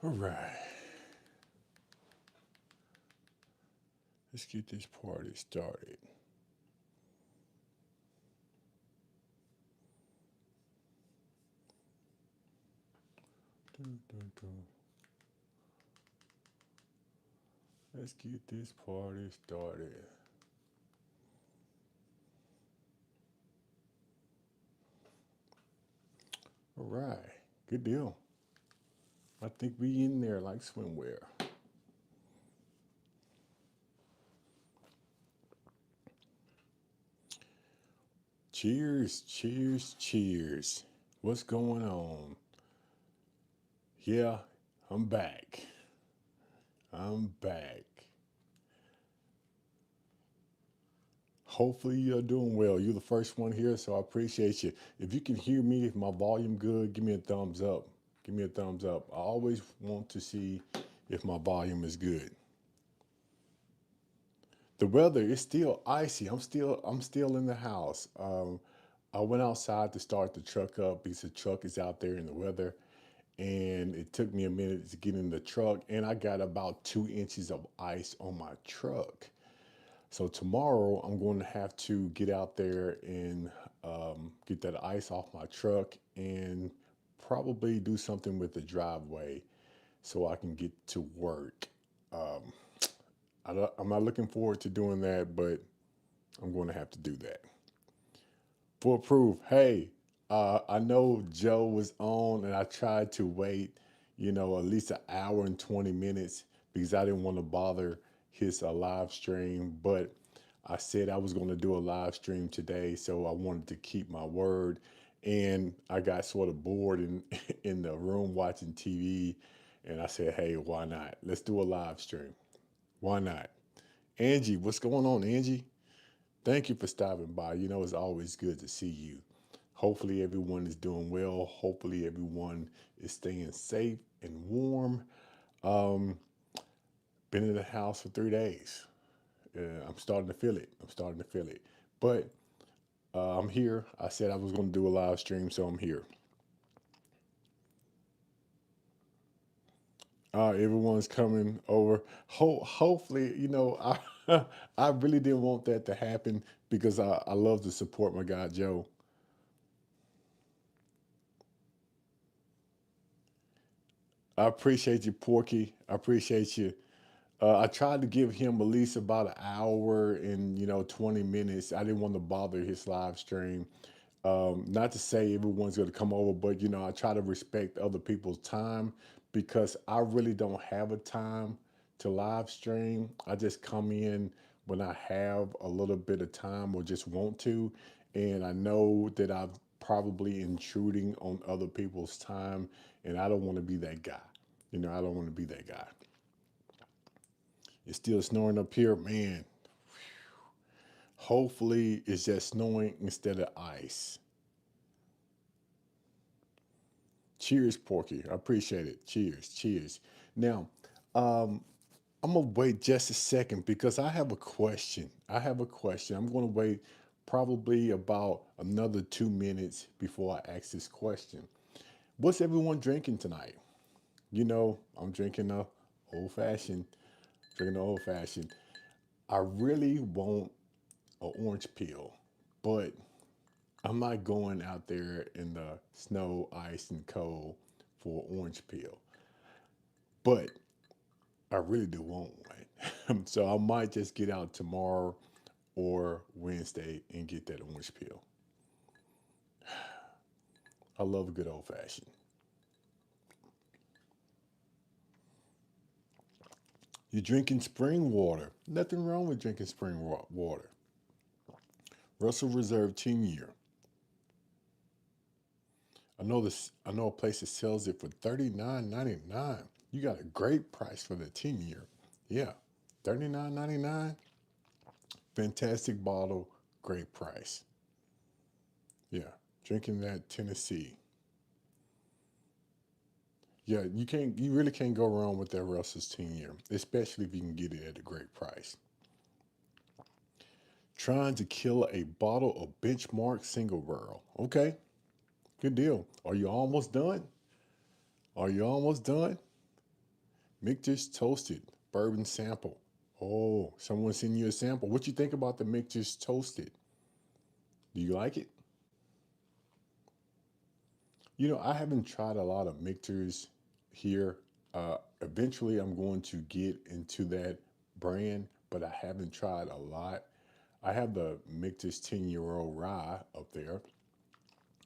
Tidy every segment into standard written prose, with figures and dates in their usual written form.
All right, let's get this party started. Dun, dun, dun. Let's get this party started. All right, good deal. I think we in there like swimwear. Cheers, cheers, cheers. What's going on? Yeah, I'm back. I'm back. Hopefully you're doing well. You're the first one here, so I appreciate you. If you can hear me, if my volume good, give me a thumbs up. Give me a thumbs up. I always want to see if my volume is good. The weather is still icy. I'm still in the house. I went outside to start the truck up because the truck is out there in the weather, and it took me a minute to get in the truck, and I got about 2 inches of ice on my truck. So tomorrow I'm going to have to get out there and get that ice off my truck and probably do something with the driveway so I can get to work. Um, I'm not looking forward to doing that, but I'm going to have to do that. For proof, hey, I know Joe was on and I tried to wait, at least an hour and 20 minutes because I didn't want to bother his live stream. But I said I was going to do a live stream today, so I wanted to keep my word. And I got sort of bored in, in the room watching TV. And I said, hey, why not? Let's do a live stream. Why not? Angie, what's going on, Angie? Thank you for stopping by. It's always good to see you. Hopefully, everyone is doing well. Hopefully, everyone is staying safe and warm. Um, been in the house for 3 days. I'm starting to feel it. I'm starting to feel it. But I'm here. I said I was going to do a live stream, so I'm here. Everyone's coming over. Hopefully, I I really didn't want that to happen because I love to support my guy Joe. I appreciate you, Porky. I appreciate you. I tried to give him at least about an hour and 20 minutes. I didn't want to bother his live stream. Not to say everyone's going to come over, but I try to respect other people's time because I really don't have a time to live stream. I just come in when I have a little bit of time or just want to, and I know that I'm probably intruding on other people's time, and I don't want to be that guy. I don't want to be that guy. It's still snowing up here, man. Hopefully, it's just snowing instead of ice. Cheers, Porky. I appreciate it. Cheers, cheers. Now, um, I'm gonna wait just a second because I have a question. I have a question. I'm gonna wait probably about another 2 minutes before I ask this question. What's everyone drinking tonight? I'm drinking a old fashioned. Drinking an old fashioned. I really want an orange peel, but I'm not going out there in the snow, ice, and cold for an orange peel. But I really do want one. So I might just get out tomorrow or Wednesday and get that orange peel. I love a good old fashioned. You're drinking spring water. Nothing wrong with drinking spring water. Russell Reserve 10 year. I know a place that sells it for $39.99. You got a great price for the 10 year. Yeah. $39.99. Fantastic bottle, great price. Yeah. Drinking that Tennessee. Yeah, you really can't go wrong with that Russell's 10 year, especially if you can get it at a great price. Trying to kill a bottle of benchmark single barrel. Okay, good deal. Are you almost done? Are you almost done? Mictus Toasted Bourbon Sample. Oh, someone sent you a sample. What you think about the Mictus Toasted? Do you like it? I haven't tried a lot of mixers here. Eventually, I'm going to get into that brand, but I haven't tried a lot. I have the Mictus 10-year-old rye up there,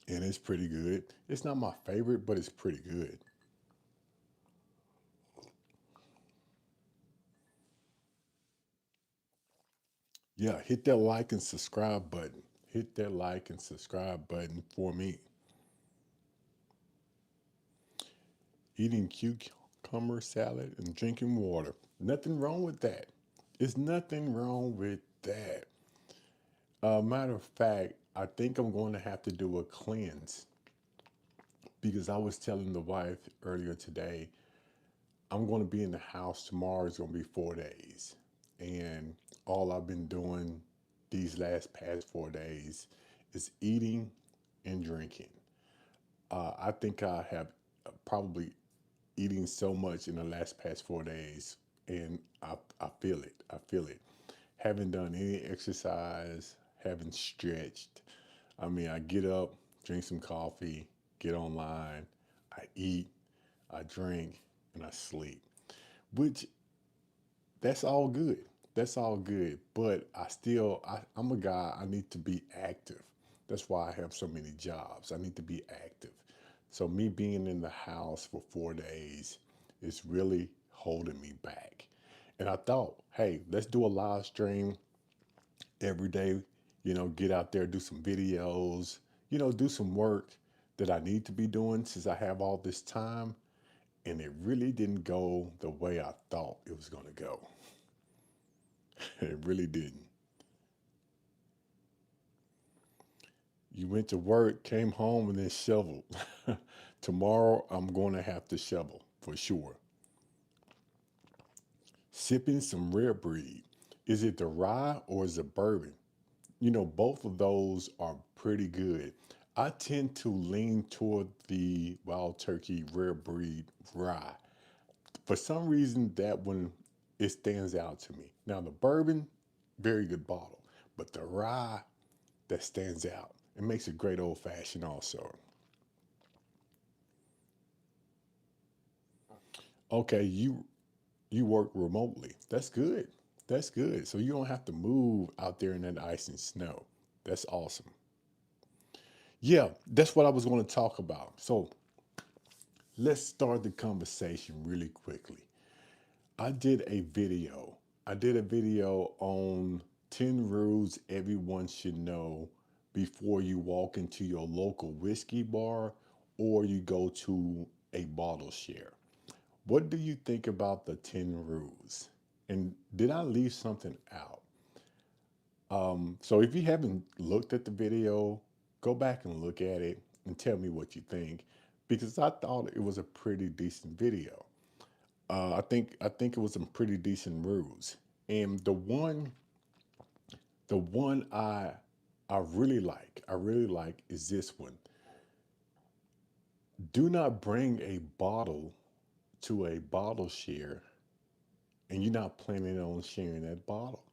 and it's pretty good. It's not my favorite, but it's pretty good. Yeah, hit that like and subscribe button. Hit that like and subscribe button for me. Eating cucumber salad and drinking water. Nothing wrong with that. There's nothing wrong with that. Matter of fact, I think I'm going to have to do a cleanse because I was telling the wife earlier today, I'm going to be in the house tomorrow. It's going to be 4 days. And all I've been doing these last past 4 days is eating and drinking. I think I have probably eating so much in the last past 4 days, and I feel it. I feel it. Haven't done any exercise, haven't stretched. I mean, I get up, drink some coffee, get online, I eat, I drink, and I sleep. Which that's all good. That's all good. But I'm a guy, I need to be active. That's why I have so many jobs. I need to be active. So me being in the house for 4 days is really holding me back. And I thought, hey, let's do a live stream every day, get out there, do some videos, do some work that I need to be doing since I have all this time. And it really didn't go the way I thought it was going to go. It really didn't. You went to work, came home, and then shoveled. Tomorrow, I'm going to have to shovel for sure. Sipping some rare breed. Is it the rye or is it bourbon? Both of those are pretty good. I tend to lean toward the Wild Turkey Rare Breed Rye. For some reason, that one, it stands out to me. Now, the bourbon, very good bottle, but the rye, that stands out. It makes a great old fashioned also. Okay, you work remotely. That's good. That's good. So you don't have to move out there in that ice and snow. That's awesome. Yeah, that's what I was going to talk about. So let's start the conversation really quickly. I did a video. I did a video on 10 rules everyone should know before you walk into your local whiskey bar or you go to a bottle share. What do you think about the 10 rules? And did I leave something out? So if you haven't looked at the video, go back and look at it and tell me what you think because I thought it was a pretty decent video. I think it was some pretty decent rules. And the one I really like is this one. Do not bring a bottle to a bottle share and you're not planning on sharing that bottle.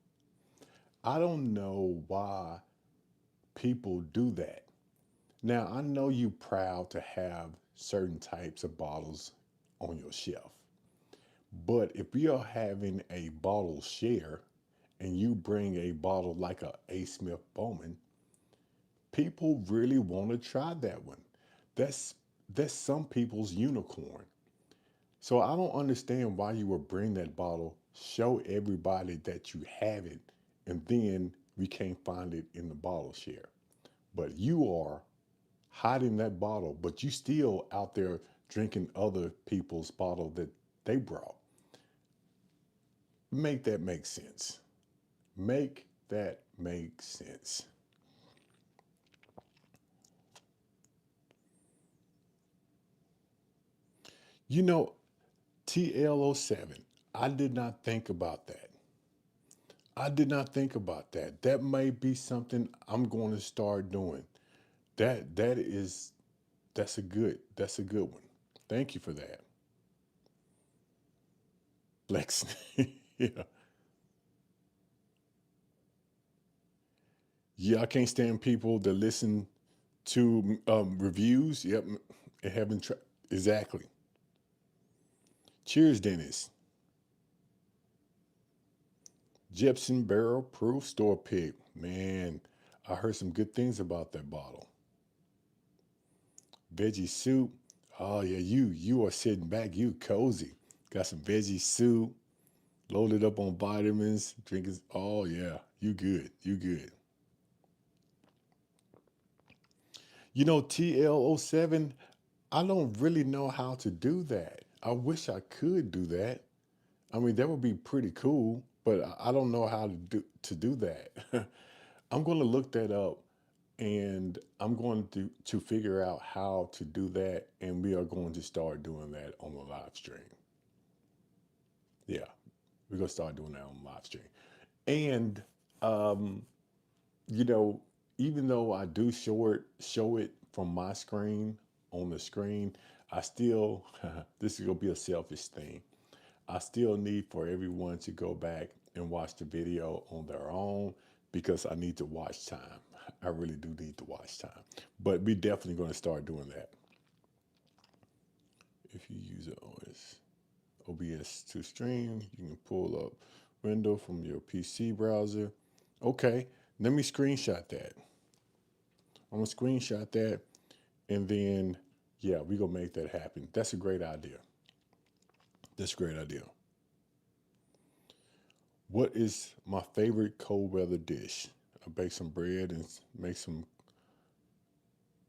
I don't know why people do that. Now, I know you proud to have certain types of bottles on your shelf, but if you're having a bottle share and you bring a bottle like a Smith Bowman, people really want to try that one. That's that's some people's unicorn. So I don't understand why you would bring that bottle, show everybody that you have it, and then we can't find it in the bottle share. But you are hiding that bottle, but you still out there drinking other people's bottle that they brought. Make that make sense. Make that make sense. You know, TL07, I did not think about that. I did not think about that. That may be something I'm going to start doing. That is that's a good one. Thank you for that. Flexing. Yeah. Yeah, I can't stand people that listen to reviews. Yep. And haven't tried. Exactly. Cheers, Dennis. Jepson Barrel Proof Store Pick. Man, I heard some good things about that bottle. Veggie soup. Oh yeah, you are sitting back, you cozy. Got some veggie soup, loaded up on vitamins, drinking. Oh yeah, you good, you good. You know TL07. I don't really know how to do that. I wish I could do that. I mean, that would be pretty cool, but I don't know how to do that. I'm going to look that up and I'm going to figure out how to do that, and we are going to start doing that on the live stream. Yeah, we're gonna start doing that on live stream. And um, you know, even though I do show it from my screen on the screen, I still this is gonna be a selfish thing. I still need for everyone to go back and watch the video on their own because I need to watch time. I really do need to watch time. But we definitely going to start doing that. If you use OBS to stream, you can pull up window from your PC browser. Okay, let me screenshot that. I'm gonna screenshot that, and then yeah, we gonna make that happen. That's a great idea. That's a great idea. What is my favorite cold weather dish? I bake some bread and make some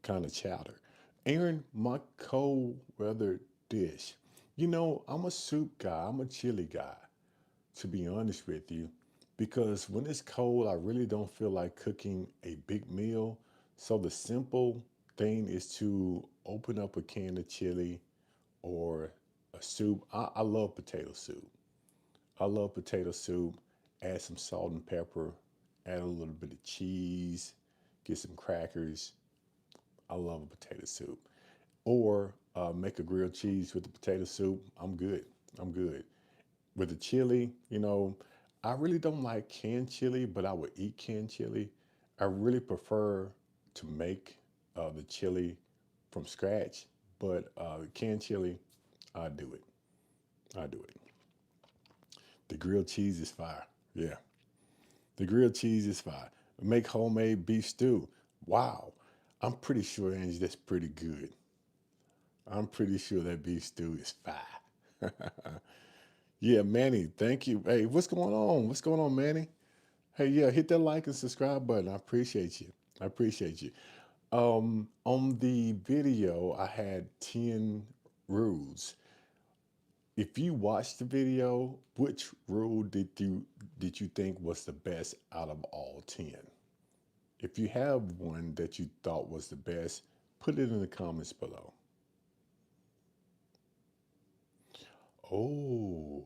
kind of chowder. Aaron, my cold weather dish. You know, I'm a soup guy. I'm a chili guy, to be honest with you, because when it's cold, I really don't feel like cooking a big meal. So the simple thing is to open up a can of chili or a soup. I love potato soup. I love potato soup. Add some salt and pepper, add a little bit of cheese, get some crackers. I love a potato soup. Or make a grilled cheese with the potato soup. I'm good. I'm good. With the chili, I really don't like canned chili, but I would eat canned chili. I really prefer to make the chili from scratch, but canned chili, I do it. I do it. The grilled cheese is fire. Yeah, the grilled cheese is fire. Make homemade beef stew. Wow, I'm pretty sure, Angie, that's pretty good. I'm pretty sure that beef stew is fire. Yeah, Manny, thank you. Hey, what's going on? What's going on, Manny? Hey, yeah, hit that like and subscribe button. I appreciate you. I appreciate you. On the video, I had 10 rules. If you watched the video, which rule did you think was the best out of all 10? If you have one that you thought was the best, put it in the comments below. Oh,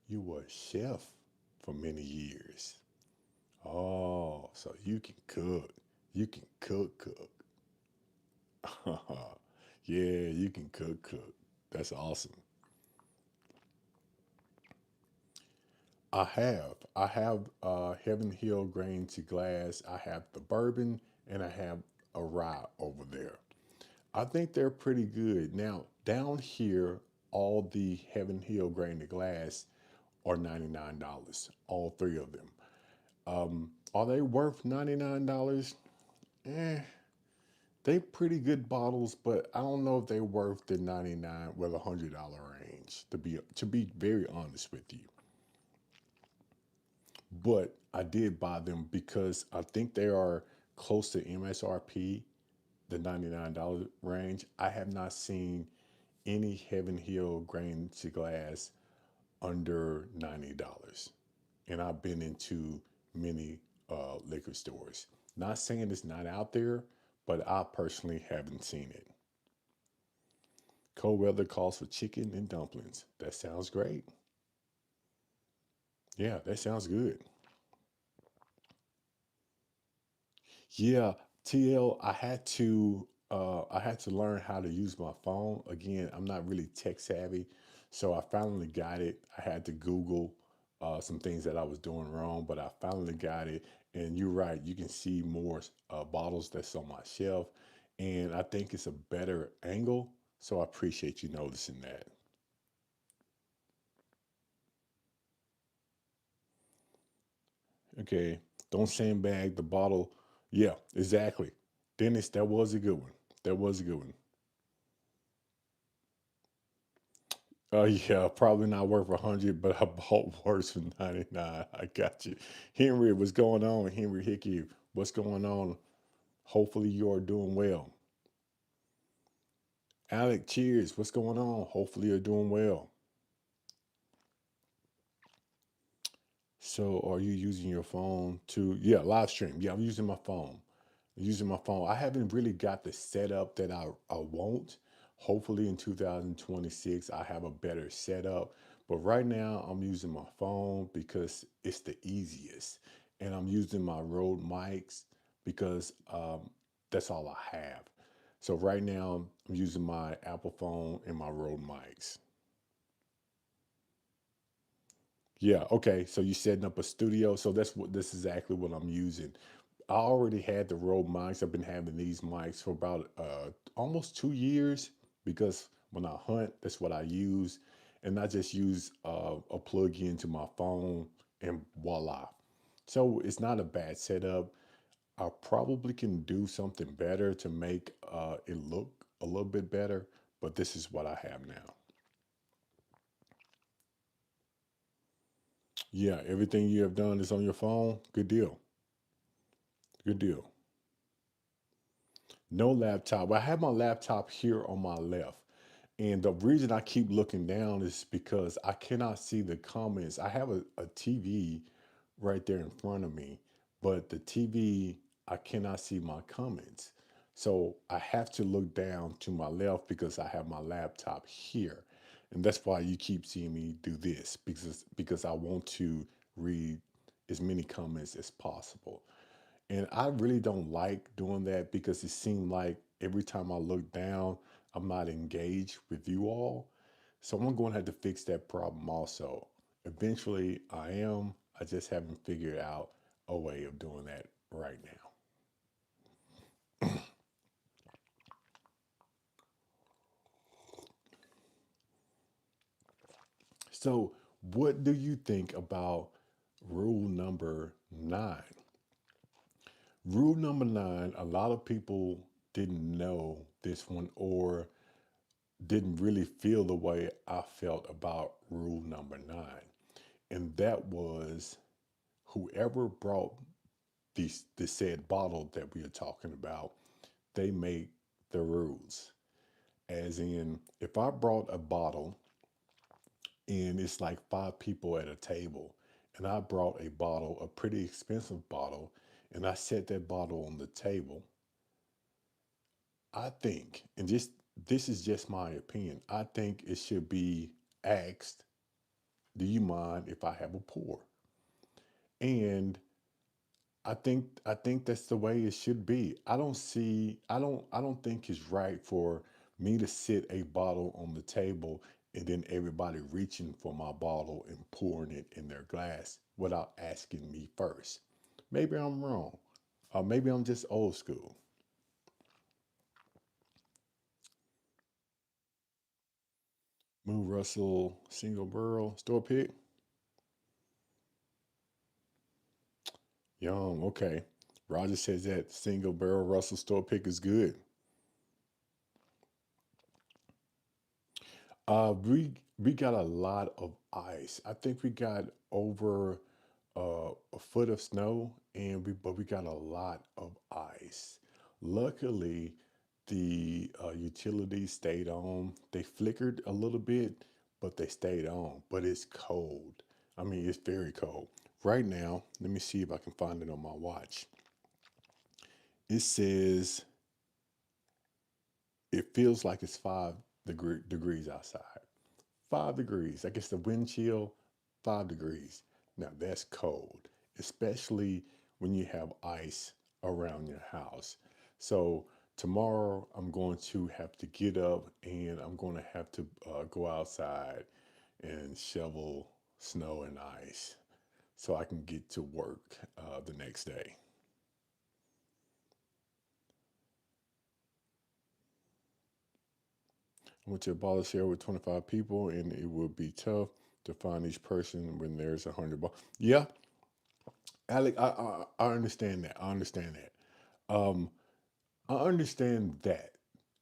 you were a chef for many years. Oh, so you can cook. You can cook. Yeah, you can cook. That's awesome. I have Heaven Hill grain to glass. I have the bourbon and I have a rye over there. I think they're pretty good. Now, down here, all the Heaven Hill grain to glass are $99. All three of them. Are they worth $99? Eh, they pretty good bottles, but I don't know if they're worth the 99 with $100 range. To be very honest with you, but I did buy them because I think they are close to MSRP, the $99 range. I have not seen any Heaven Hill grain to glass under $90, and I've been into many liquor stores. Not saying it's not out there, but I personally haven't seen it. Cold weather calls for chicken and dumplings. That sounds great. Yeah, that sounds good. Yeah, TL, I had to learn how to use my phone. Again, I'm not really tech savvy, So I finally got it. I had to Google some things that I was doing wrong, but I finally got it. And you're right, you can see more bottles that's on my shelf, and I think it's a better angle. So I appreciate you noticing that. Okay, don't sandbag the bottle. Yeah, exactly. Dennis, that was a good one. That was a good one. Yeah, probably not worth 100, but I bought worse for 99. I got you. Henry, what's going on? Henry Hickey, what's going on? Hopefully you are doing well. Alec, cheers. What's going on? Hopefully you're doing well. So are you using your phone to, yeah, live stream? Yeah, I'm using my phone. Using my phone. I haven't really got the setup that I want. Hopefully in 2026 I have a better setup. But right now I'm using my phone because it's the easiest. And I'm using my Rode mics because that's all I have. So right now I'm using my Apple phone and my Rode mics. Yeah, okay. So you're setting up a studio. So this is exactly what I'm using. I already had the Rode mics. I've been having these mics for about almost 2 years because when I hunt, that's what I use. And I just use a plug in to my phone and voila. So it's not a bad setup. I probably can do something better to make it look a little bit better, but this is what I have now. Yeah, everything you have done is on your phone. Good deal. Good deal. No laptop. I have my laptop here on my left. And the reason I keep looking down is because I cannot see the comments. I have a TV right there in front of me, but the TV, I cannot see my comments. So I have to look down to my left because I have my laptop here. And that's why you keep seeing me do this because I want to read as many comments as possible. And I really don't like doing that because it seemed like every time I look down, I'm not engaged with you all. So I'm going to have to fix that problem also. Eventually, I am. I just haven't figured out a way of doing that right now. So, what do you think about rule number 9? Rule number 9, a lot of people didn't know this one or didn't really feel the way I felt about rule number 9. And that was whoever brought the said bottle that we are talking about, they make the rules. As in, if I brought a bottle and it's like 5 people at a table, and I brought a bottle, a pretty expensive bottle, and I set that bottle on the table, I think, and this is just my opinion, I think it should be asked, do you mind if I have a pour? And I think that's the way it should be. I don't think it's right for me to sit a bottle on the table and then everybody reaching for my bottle and pouring it in their glass without asking me first. Maybe I'm wrong. Or maybe I'm just old school. Moo Russell single barrel store pick. Yum, okay. Roger says that single barrel Russell store pick is good. We got a lot of ice. I think we got over a foot of snow, and we got a lot of ice. Luckily, the utilities stayed on. They flickered a little bit, but they stayed on. But it's cold. I mean, it's very cold. Right now, let me see if I can find it on my watch. It says it feels like it's 5 degrees outside. 5 degrees. I guess the wind chill, 5 degrees. Now that's cold, especially when you have ice around your house. So tomorrow I'm going to have to get up and I'm going to have to go outside and shovel snow and ice so I can get to work the next day. I went to a bottle share with 25 people, and it would be tough to find each person when there's 100 ball. Yeah, Alec, I understand that. I understand that. I understand that.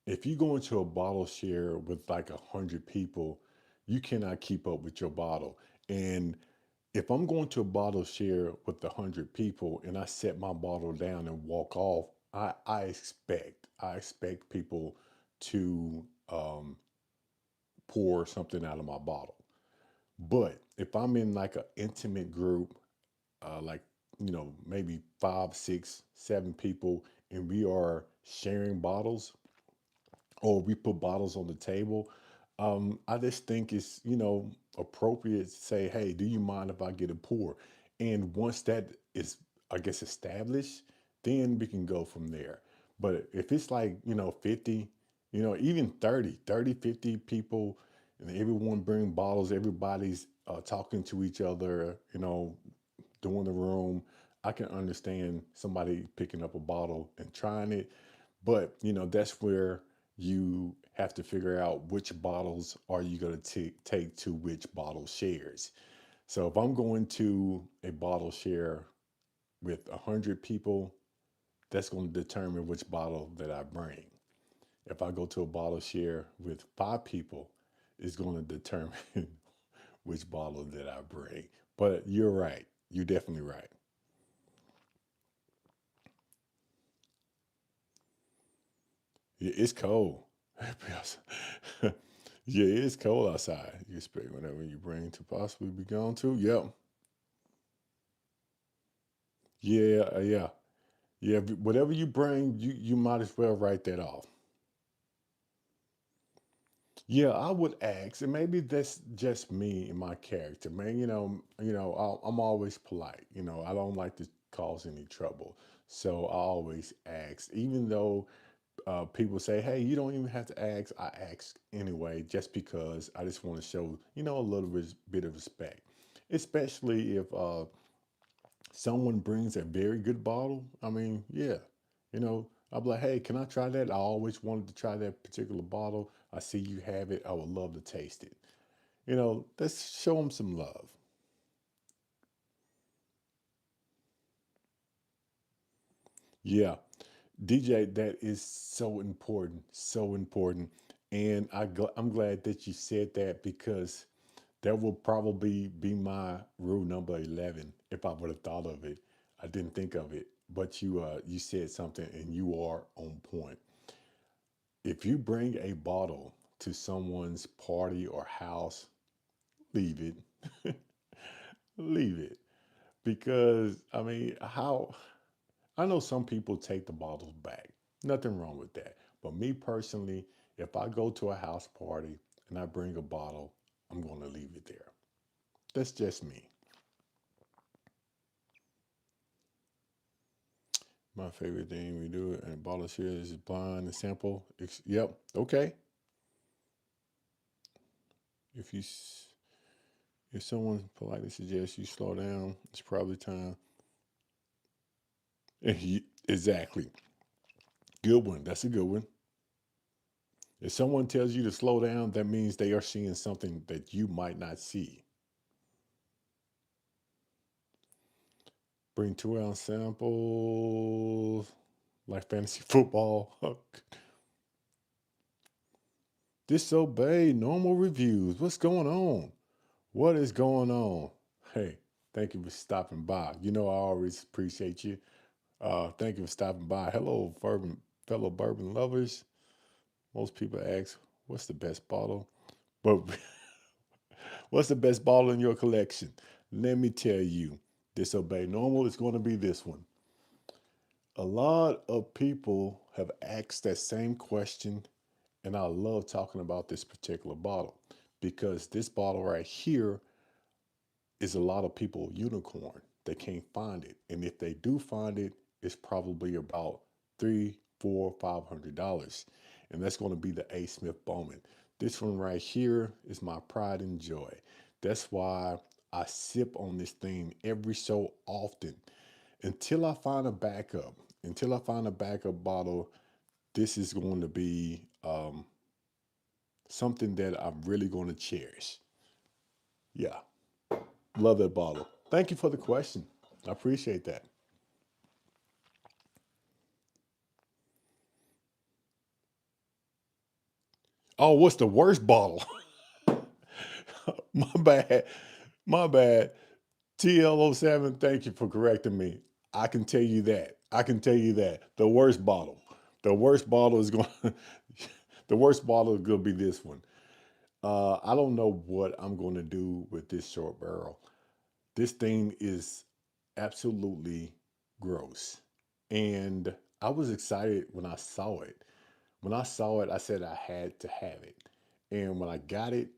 If you go into a bottle share with like 100 people, you cannot keep up with your bottle. And if I'm going to a bottle share with 100 people and I set my bottle down and walk off, I expect people to pour something out of my bottle. But if I'm in like an intimate group, like maybe 5, 6, 7 people, and we are sharing bottles, or we put bottles on the table, I just think it's appropriate to say, "Hey, do you mind if I get a pour?" And once that is, I guess, established, then we can go from there. But if it's like 50, even 50 people, and everyone bring bottles, everybody's talking to each other, doing the room. I can understand somebody picking up a bottle and trying it, but that's where you have to figure out which bottles are you going to take to which bottle shares. So if I'm going to a bottle share with 100 people, that's going to determine which bottle that I bring. If I go to a bottle share with 5 people, it's going to determine which bottle that I bring. But you're right. You're definitely right. Yeah, it's cold. Yeah, it's cold outside. You expect whatever you bring to possibly be gone to. Yep. Yeah, yeah. Yeah, whatever you bring, you might as well write that off. Yeah, I would ask, and maybe that's just me and my character, man. I'm always polite. I don't like to cause any trouble, so I always ask, even though people say, "Hey, you don't even have to ask." I ask anyway, just because I just want to show, a little bit of respect, especially if someone brings a very good bottle. I mean, yeah, I'll be like, "Hey, can I try that? I always wanted to try that particular bottle. I see you have it. I would love to taste it." Let's show them some love. Yeah, DJ, that is so important, so important. And I'm glad that you said that, because that will probably be my rule number 11 if I would have thought of it. I didn't think of it, but you said something and you are on point. If you bring a bottle to someone's party or house, leave it. Leave it. Because I mean, how I know some people take the bottles back. Nothing wrong with that. But me personally, if I go to a house party and I bring a bottle, I'm going to leave it there. That's just me. My favorite thing we do and bottle shares is blind and sample. Yep. Okay. If you if someone politely suggests you slow down, it's probably time. Exactly. Good one. That's a good one. If someone tells you to slow down, that means they are seeing something that you might not see. Bring 2 ounce samples like fantasy football. Disobey normal reviews. What's going on? What is going on? Hey, thank you for stopping by. I always appreciate you. Thank you for stopping by. Hello, fellow bourbon lovers. Most people ask, what's the best bottle? But what's the best bottle in your collection? Let me tell you, Disobey Normal is going to be this one. A lot of people have asked that same question, and I love talking about this particular bottle, because this bottle right here is a lot of people unicorn. They can't find it, and if they do find it, it's probably about 3, 4, $500, and that's going to be the A. Smith Bowman. This one right here is my pride and joy. That's why I sip on this thing every so often until I find a backup. Until I find a backup bottle, this is going to be something that I'm really going to cherish. Yeah, love that bottle. Thank you for the question. I appreciate that. Oh, what's the worst bottle? My bad. My bad. TLO7, thank you for correcting me. I can tell you that. I can tell you that. The worst bottle. The worst bottle is going the worst bottle is going to be this one. I don't know what I'm going to do with this short barrel. This thing is absolutely gross. And I was excited when I saw it. When I saw it, I said I had to have it. And when I got it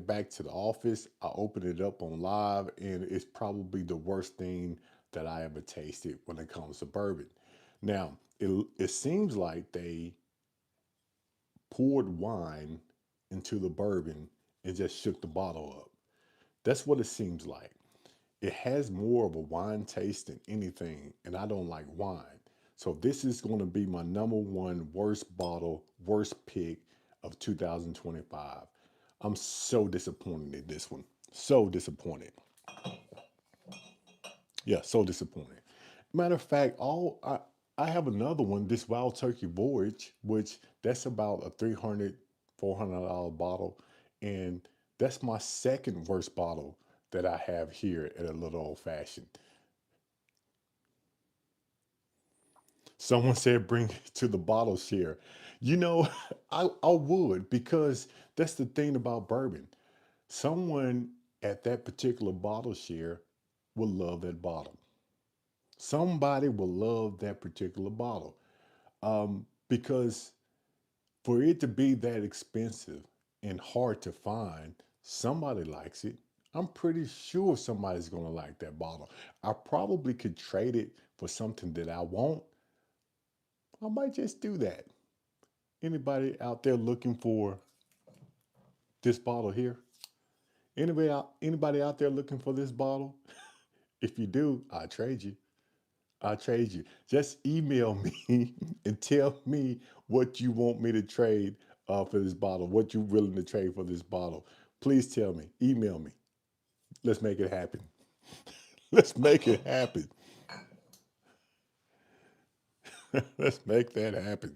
back to the office. I opened it up on live, and it's probably the worst thing that I ever tasted when it comes to bourbon. Now, it seems like they poured wine into the bourbon and just shook the bottle up. That's what it seems like. It has more of a wine taste than anything, and I don't like wine. So this is going to be my number one worst bottle, worst pick of 2025. I'm so disappointed in this one. So disappointed. Yeah, so disappointed. Matter of fact, I have another one, this Wild Turkey Voyage, which that's about a 300 $400 bottle, and that's my second worst bottle that I have here at a little old fashioned. Someone said bring it to the bottle share. You know, I would, because that's the thing about bourbon. Someone at that particular bottle share will love that bottle. Somebody will love that particular bottle. Because for it to be that expensive and hard to find, somebody likes it. I'm pretty sure somebody's going to like that bottle. I probably could trade it for something that I want. I might just do that. Anybody out there looking for this bottle here? Anybody out there looking for this bottle? If you do, I'll trade you. I'll trade you. Just email me and tell me what you want me to trade for this bottle, what you're willing to trade for this bottle. Please tell me. Email me. Let's make it happen. Let's make it happen. Let's make that happen.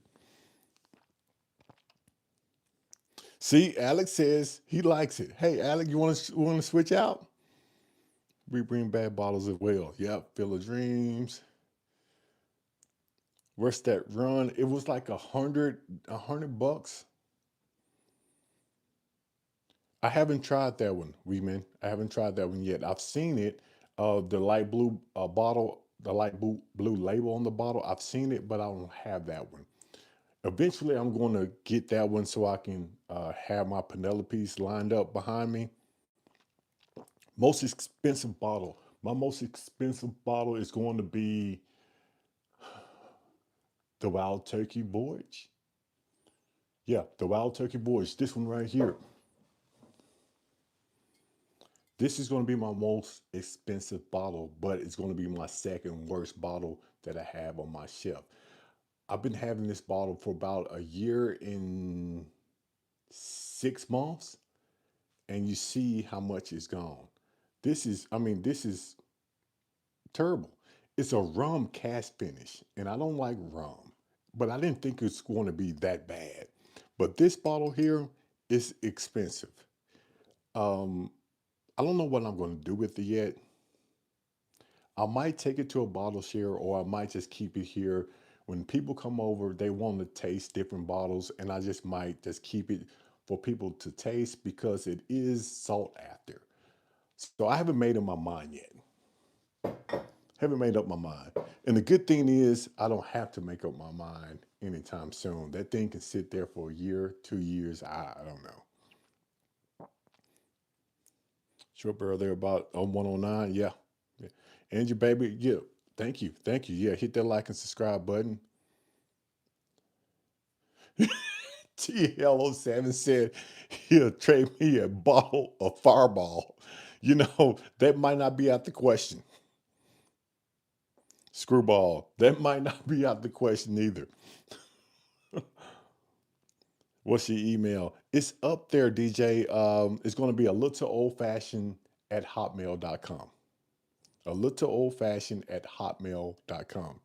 See, Alex says he likes it. Hey, Alex, you want to switch out? We bring bad bottles as well. Yep, Field of Dreams. What's that run? It was like $100. I haven't tried that one, Weeman. I haven't tried that one yet. I've seen it. The light blue bottle, the light blue label on the bottle. I've seen it, but I don't have that one. Eventually, I'm going to get that one so I can have my Penelopes lined up behind me. Most expensive bottle. My most expensive bottle is going to be the Wild Turkey Voyage. Yeah, the Wild Turkey Voyage. This one right here. This is going to be my most expensive bottle, but it's going to be my second worst bottle that I have on my shelf. I've been having this bottle for about a year and 6 months, and you see how much is gone. This is terrible. It's a rum cast finish, and I don't like rum, but I didn't think it's going to be that bad. But this bottle here is expensive. Um, I don't know what I'm going to do with it yet. I might take it to a bottle share, or I might just keep it here. When people come over, they want to taste different bottles, and I just might just keep it for people to taste because it is sought after. So I haven't made up my mind yet. Haven't made up my mind. And the good thing is, I don't have to make up my mind anytime soon. That thing can sit there for a year, 2 years. I don't know. Short barrel there about 109. Yeah. Yeah. And your baby, yeah. Thank you. Thank you. Yeah. Hit that like and subscribe button. TL07 said he'll trade me a bottle of Fireball. That might not be out the question. Screwball, that might not be out the question either. What's your email? It's up there, DJ. It's going to be a little old fashioned at hotmail.com. A little old fashioned at hotmail.com.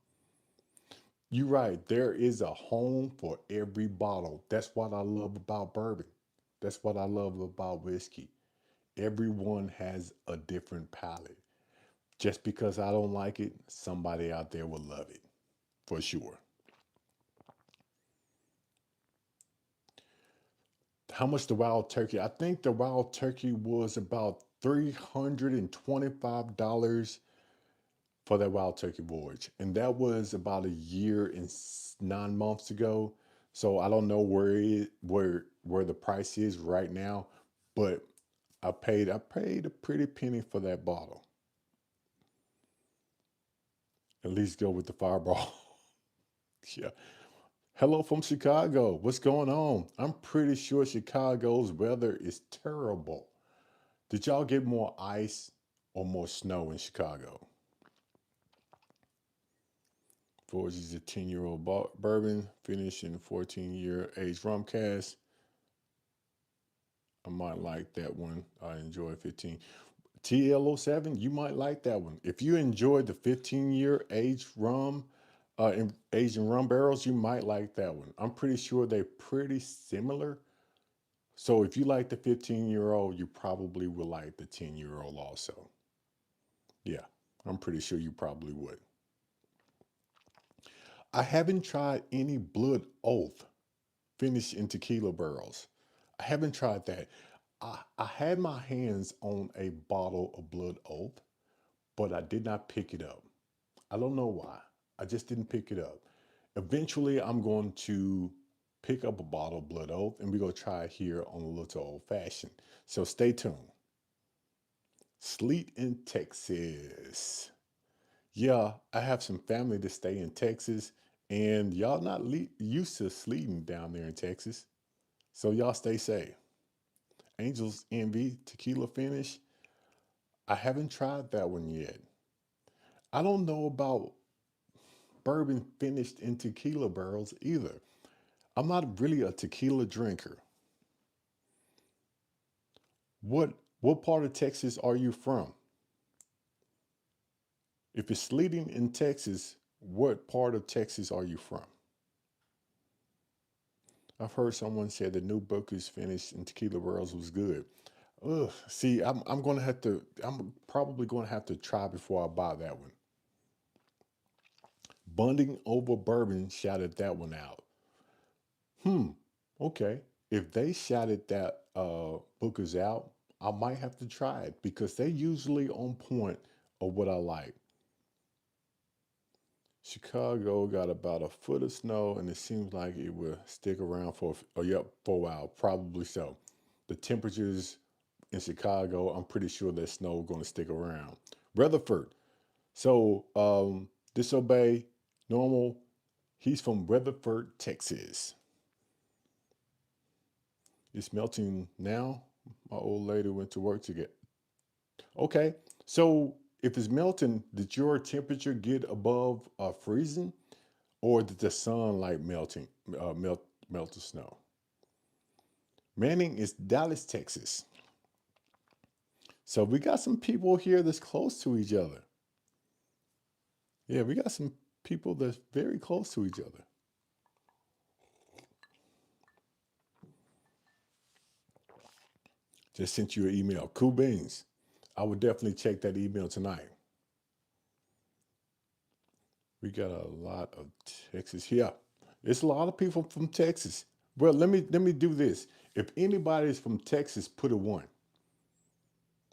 You're right. There is a home for every bottle. That's what I love about bourbon. That's what I love about whiskey. Everyone has a different palate. Just because I don't like it, somebody out there will love it for sure. How much the wild turkey? I think the wild turkey was about $325 for that wild turkey voyage, and that was about a year and 9 months ago. So I don't know where the price is right now, but I paid a pretty penny for that bottle. At least go with the Fireball. Yeah. Hello from Chicago. What's going on? I'm pretty sure Chicago's weather is terrible. Did y'all get more ice or more snow in Chicago? Forge is a 10-year-old bourbon, finished in 14-year age rum cast. I might like that one. I enjoy 15. TL07, you might like that one. If you enjoy the 15-year age rum, Asian rum barrels, you might like that one. I'm pretty sure they're pretty similar. So if you like the 15-year-old, you probably will like the 10-year-old also. Yeah, I'm pretty sure you probably would. I haven't tried any Blood Oath finished in tequila barrels. I haven't tried that. I had my hands on a bottle of Blood Oath, but I did not pick it up. I don't know why. I just didn't pick it up. Eventually, I'm going to pick up a bottle of Blood Oath and we're going to try it here on a little old fashioned. So stay tuned. Sleet in Texas. Yeah, I have some family that stay in Texas, and y'all not used to sleeting down there in Texas. So y'all stay safe. Angels Envy Tequila Finish. I haven't tried that one yet. I don't know about bourbon finished in tequila barrels either. I'm not really a tequila drinker. What part of Texas are you from? If it's sleeting in Texas, what part of Texas are you from? I've heard someone say the new book is finished and Tequila Barrels was good. Ugh, see, I'm probably gonna have to try before I buy that one. Bonding over bourbon shouted that one out. Hmm, okay. If they shouted that book is out, I might have to try it because they usually on point of what I like. Chicago got about a foot of snow, and it seems like it will stick around for a while. Probably so. The temperatures in Chicago, I'm pretty sure that snow going to stick around. Rutherford. So, disobey normal. He's from Rutherford, Texas. It's melting now. My old lady went to work to get. Okay, so if it's melting, did your temperature get above freezing? Or did the sunlight melt the snow? Manning is Dallas, Texas. So we got some people here that's close to each other. Yeah, we got some people that's very close to each other. Just sent you an email. Cool beans. I would definitely check that email tonight. We got a lot of Texas here. It's a lot of people from Texas. Well, let me do this. If anybody is from Texas, put a one.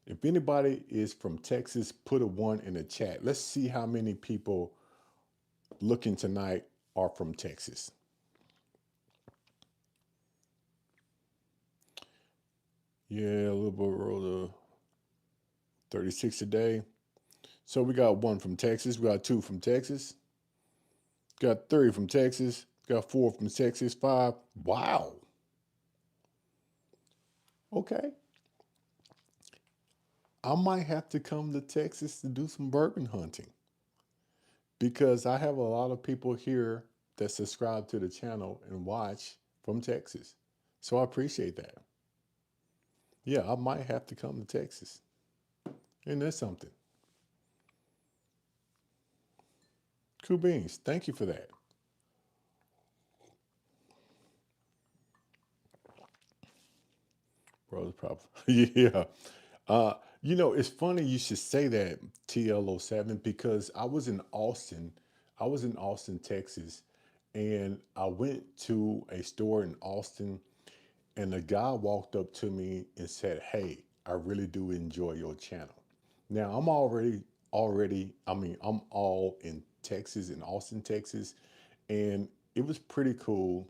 If anybody is from Texas, put a one in the chat. Let's see how many people looking tonight are from Texas. Yeah, a little bit roll 36 a day. So we got one from Texas. We got two from Texas. Got three from Texas. Got four from Texas. Five. Wow. Okay, I might have to come to Texas to do some bourbon hunting because I have a lot of people here that subscribe to the channel and watch from Texas. So I appreciate that. Yeah, I might have to come to Texas. And that's something. Cool beans. Thank you for that. Brother problem. Yeah. Uh, it's funny you should say that, TLO7, because I was in Austin, Texas, and I went to a store in Austin, and the guy walked up to me and said, "Hey, I really do enjoy your channel." Now I'm all in Texas, in Austin, Texas, and it was pretty cool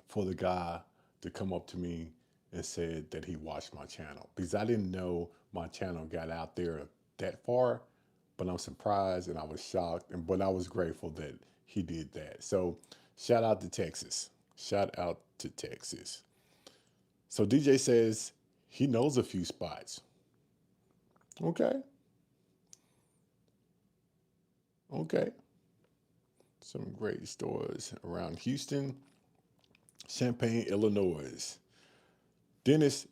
for the guy to come up to me and said that he watched my channel because I didn't know my channel got out there that far, but I'm surprised and I was shocked, but I was grateful that he did that. So shout out to Texas. Shout out to Texas. So DJ says he knows a few spots. Okay. Okay. Some great stores around Houston, Champaign, Illinois. Dennis,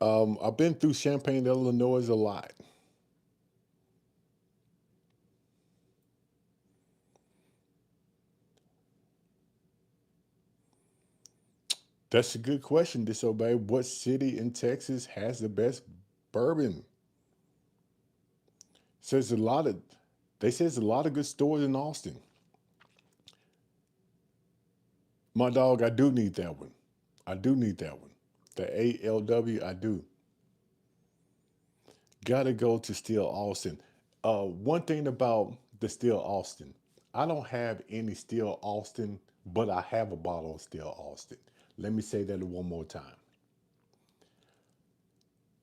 I've been through Champaign, Illinois a lot. That's a good question, Disobey. What city in Texas has the best bourbon? Says a lot of they says a lot of good stores in Austin. My dog, I do need that one. I do need that one. The ALW, I do. Gotta go to Still Austin. One thing about the Still Austin, I don't have any Still Austin, but I have a bottle of Still Austin. Let me say that one more time.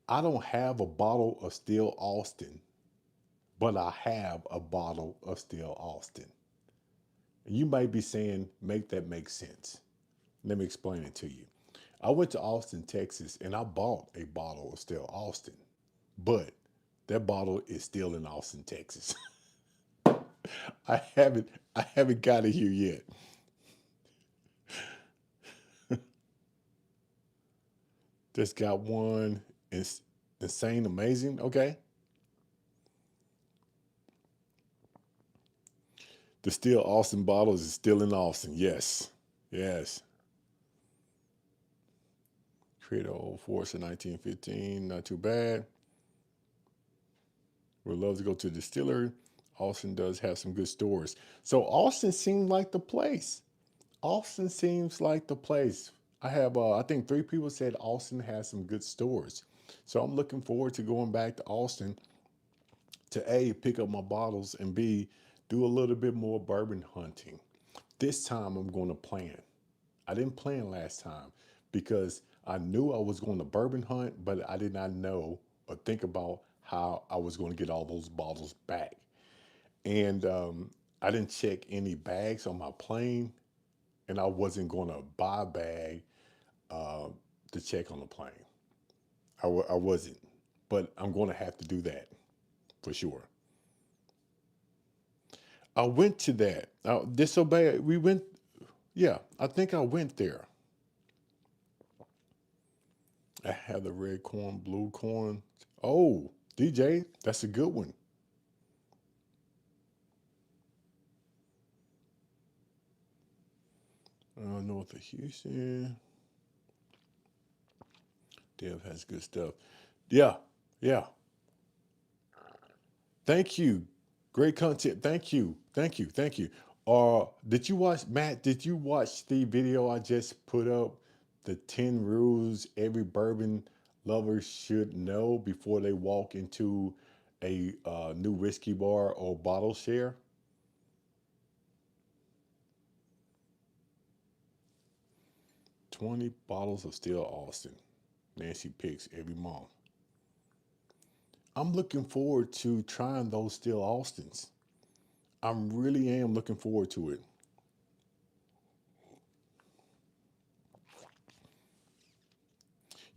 I don't have a bottle of Still Austin, but I have a bottle of Still Austin. You might be saying, make that make sense. Let me explain it to you. I went to Austin, Texas, and I bought a bottle of Still Austin, but that bottle is still in Austin, Texas. I haven't got it here yet. Just got one. It's insane, amazing. Okay. The Still Austin bottles is still in Austin. Yes. Yes. Creator Old Force in 1915. Not too bad. Would love to go to the distillery. Austin does have some good stores. So Austin seemed like the place. Austin seems like the place. I think three people said Austin has some good stores. So I'm looking forward to going back to Austin to A, pick up my bottles, and B, do a little bit more bourbon hunting. This time I'm going to plan. I didn't plan last time because I knew I was going to bourbon hunt, but I did not know or think about how I was going to get all those bottles back. And I didn't check any bags on my plane, and I wasn't going to buy a bag uh, to check on the plane. I wasn't, but I'm going to have to do that for sure. I went to that. Disobey. We went. Yeah, I think I went there. I had the red corn, blue corn. Oh, DJ, that's a good one. North of Houston. Dev has good stuff. Yeah, yeah. Thank you. Great content. Thank you. Thank you. Thank you. Did you watch, Matt? Did you watch the video I just put up? The 10 rules every bourbon lover should know before they walk into a new whiskey bar or bottle share? 20 bottles of Still Austin. Nancy picks every month. I'm looking forward to trying those Still Austins. I really am looking forward to it.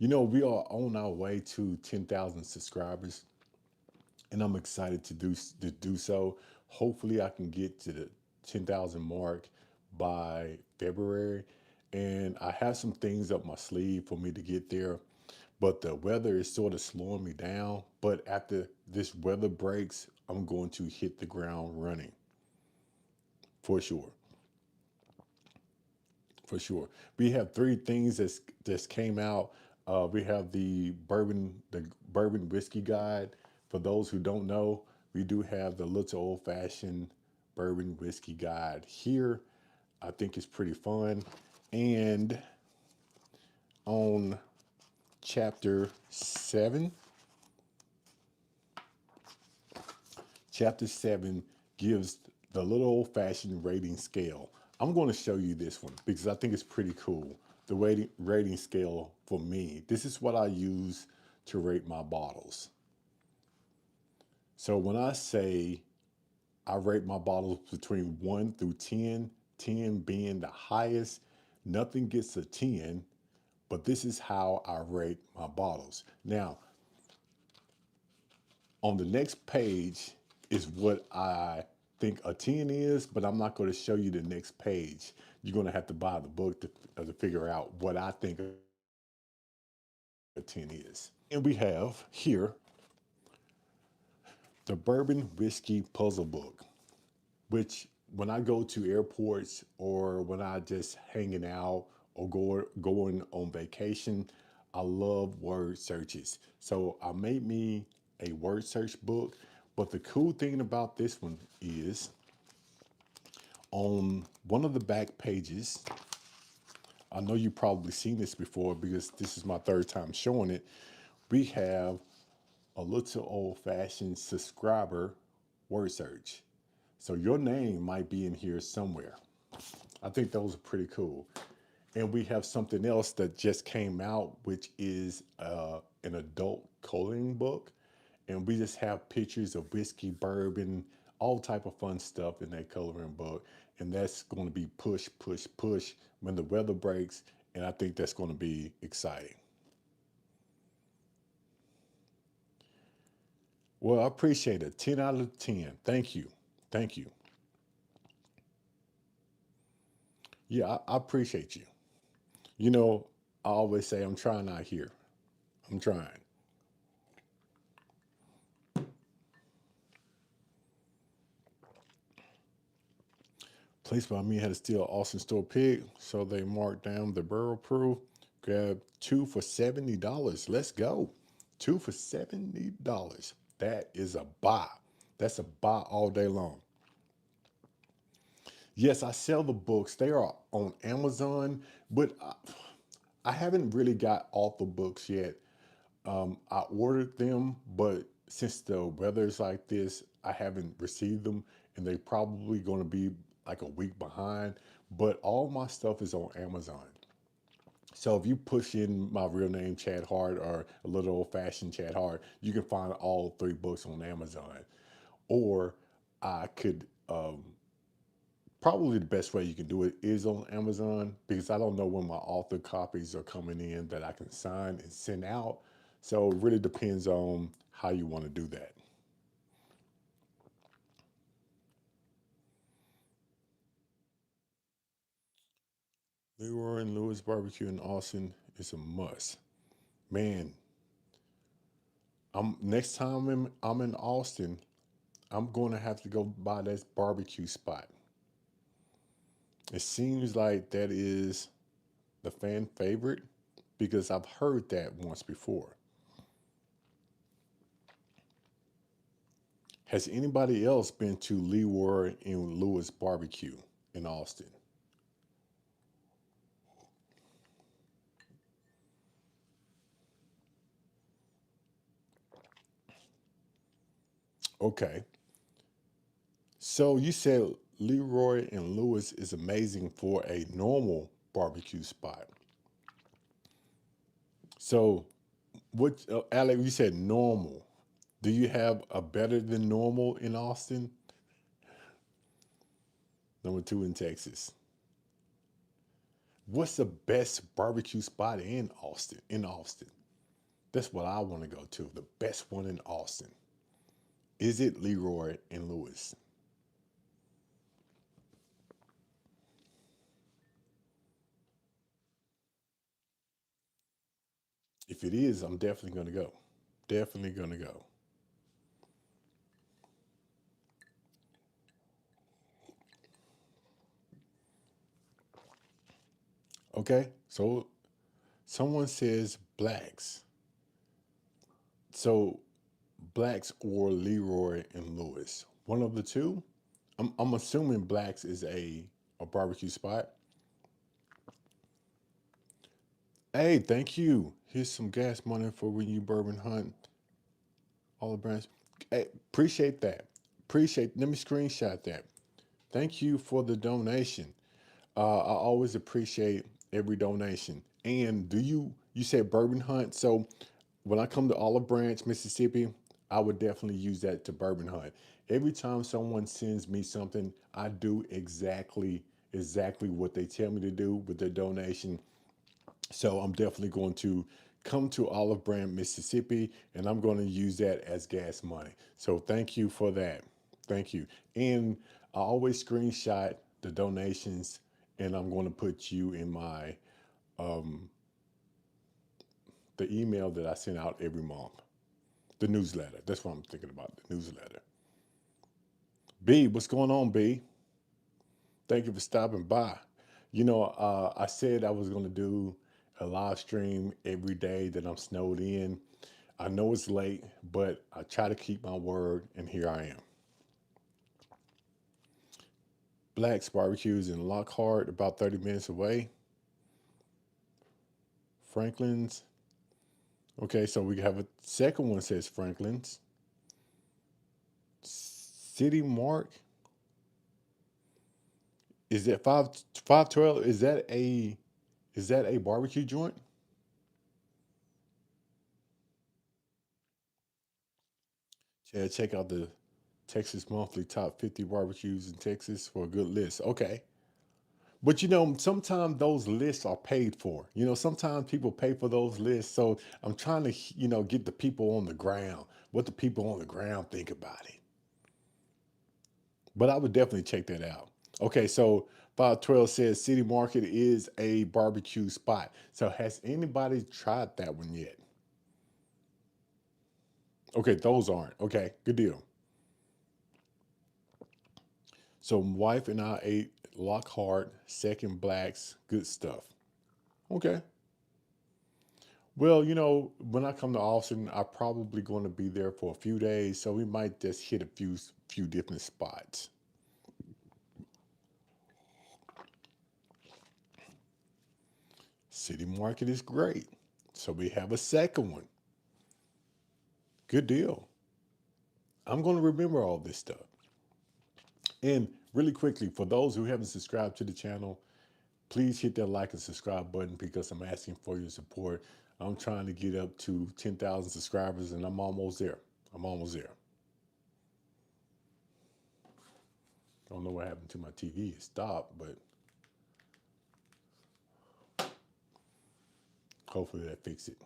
We are on our way to 10,000 subscribers, and I'm excited to do so. Hopefully, I can get to the 10,000 mark by February, and I have some things up my sleeve for me to get there. But the weather is sort of slowing me down. But after this weather breaks, I'm going to hit the ground running for sure. For sure. We have three things that's came out. We have the bourbon whiskey guide. For those who don't know, we do have the little old fashioned bourbon whiskey guide here. I think it's pretty fun. And on chapter seven, chapter seven gives the little old fashioned rating scale. I'm going to show you this one because I think it's pretty cool. The rating scale for me. This is what I use to rate my bottles. So when I say I rate my bottles between 1 through 10, 10 being the highest, nothing gets a 10, but this is how I rate my bottles. Now, on the next page is what I think a 10 is, but I'm not going to show you the next page. You're going to have to buy the book to figure out what I think a 10 is. And we have here the Bourbon Whiskey Puzzle Book, which when I go to airports or when I just hanging out or going on vacation, I love word searches. So I made me a word search book. But the cool thing about this one is on one of the back pages, I know you've probably seen this before because this is my third time showing it. We have a little old fashioned subscriber word search. So your name might be in here somewhere. I think those are pretty cool. And we have something else that just came out, which is an adult coloring book. And we just have pictures of whiskey, bourbon, all type of fun stuff in that coloring book. And that's going to be push, push, push when the weather breaks. And I think that's going to be exciting. Well, I appreciate it. 10 out of 10. Thank you. Thank you. Yeah, I appreciate you. You know, I always say I'm trying out here. I'm trying. Place by me had to steal Austin Store Pig, so they marked down the barrel proof. Grab two for $70. Let's go. Two for $70. That is a buy. That's a buy all day long. Yes, I sell the books. They are on Amazon, but I haven't really got author books yet. I ordered them, but since the weather is like this, I haven't received them, and they probably going to be like a week behind. But all my stuff is on Amazon. So if you push in my real name, Chad Hart, or a little old fashioned Chad Hart, you can find all three books on Amazon. Or I could probably the best way you can do it is on Amazon because I don't know when my author copies are coming in that I can sign and send out. So it really depends on how you want to do that. Leroy and Lewis Barbecue in Austin is a must. Man, I'm next time I'm in Austin, I'm going to have to go by that barbecue spot. It seems like that is the fan favorite because I've heard that once before. Has anybody else been to Leroy and Lewis Barbecue in Austin? Okay. So you said Leroy and Lewis is amazing for a normal barbecue spot. So what, Alex, you said normal. Do you have a better than normal in Austin? Number two in Texas. What's the best barbecue spot in Austin? In Austin, that's what I want to go to. The best one in Austin. Is it Leroy and Lewis? If it is, I'm definitely going to go. Definitely going to go. Okay, so someone says blacks. So blacks or Leroy and Lewis. One of the two. I'm assuming blacks is a barbecue spot. Hey, thank you. Here's some gas money for when you bourbon hunt all the brands. Hey, appreciate that. Appreciate. Let me screenshot that. Thank you for the donation. I always appreciate every donation. And you said bourbon hunt? So when I come to Olive Branch, Mississippi, I would definitely use that to bourbon hunt. Every time someone sends me something, I do exactly what they tell me to do with their donation. So I'm definitely going to come to Olive Branch, Mississippi, and I'm going to use that as gas money. So thank you for that. Thank you. And I always screenshot the donations, and I'm going to put you in my the email that I send out every month, the newsletter. That's what I'm thinking about, the newsletter. B, what's going on, B? Thank you for stopping by. I said I was going to do a live stream every day that I'm snowed in. I know it's late, but I try to keep my word, and here I am. Black's Barbecues in Lockhart, about 30 minutes away. Franklin's. Okay, so we have a second one says Franklin's. City Mark. Is that 512? Is that a barbecue joint? Yeah, check out the Texas Monthly Top 50 Barbecues in Texas for a good list. Okay. But sometimes those lists are paid for. Sometimes people pay for those lists. So I'm trying to, get the people on the ground, what the people on the ground think about it. But I would definitely check that out. Okay, so 512 says City Market is a barbecue spot. So has anybody tried that one yet? Okay, those aren't. Okay, good deal. So my wife and I ate Lockhart, Second Blacks, good stuff. Okay. Well, when I come to Austin, I'm probably going to be there for a few days, so we might just hit a few different spots. City Market is great. So we have a second one. Good deal. I'm going to remember all this stuff. And really quickly, for those who haven't subscribed to the channel, please hit that like and subscribe button because I'm asking for your support. I'm trying to get up to 10,000 subscribers and I'm almost there. I'm almost there. I don't know what happened to my TV. It stopped, but hopefully that fixed it.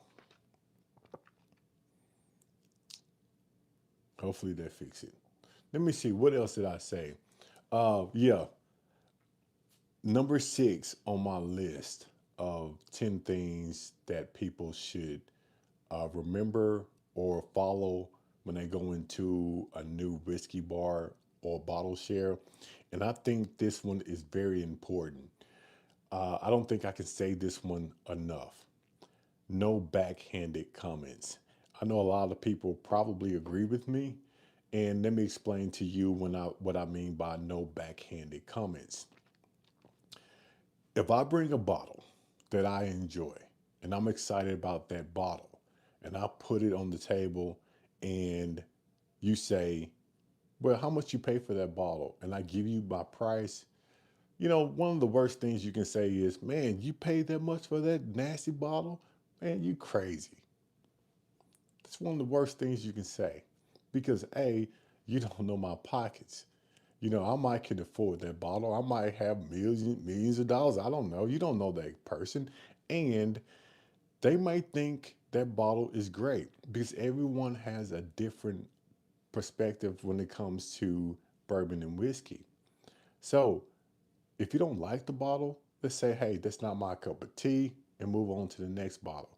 Hopefully that fixed it. Let me see. What else did I say? Yeah. Number six on my list of 10 things that people should remember or follow when they go into a new whiskey bar or bottle share. And I think this one is very important. I don't think I can say this one enough. No backhanded comments. I know a lot of people probably agree with me. And let me explain to you what I mean by no backhanded comments. If I bring a bottle that I enjoy and I'm excited about that bottle and I put it on the table and you say, well, how much you pay for that bottle? And I give you my price. One of the worst things you can say is, man, you paid that much for that nasty bottle? Man, you crazy. It's one of the worst things you can say because A, you don't know my pockets. I might can afford that bottle. I might have millions of dollars. I don't know. You don't know that person. And they might think that bottle is great because everyone has a different perspective when it comes to bourbon and whiskey. So if you don't like the bottle, let's say, hey, that's not my cup of tea, and move on to the next bottle.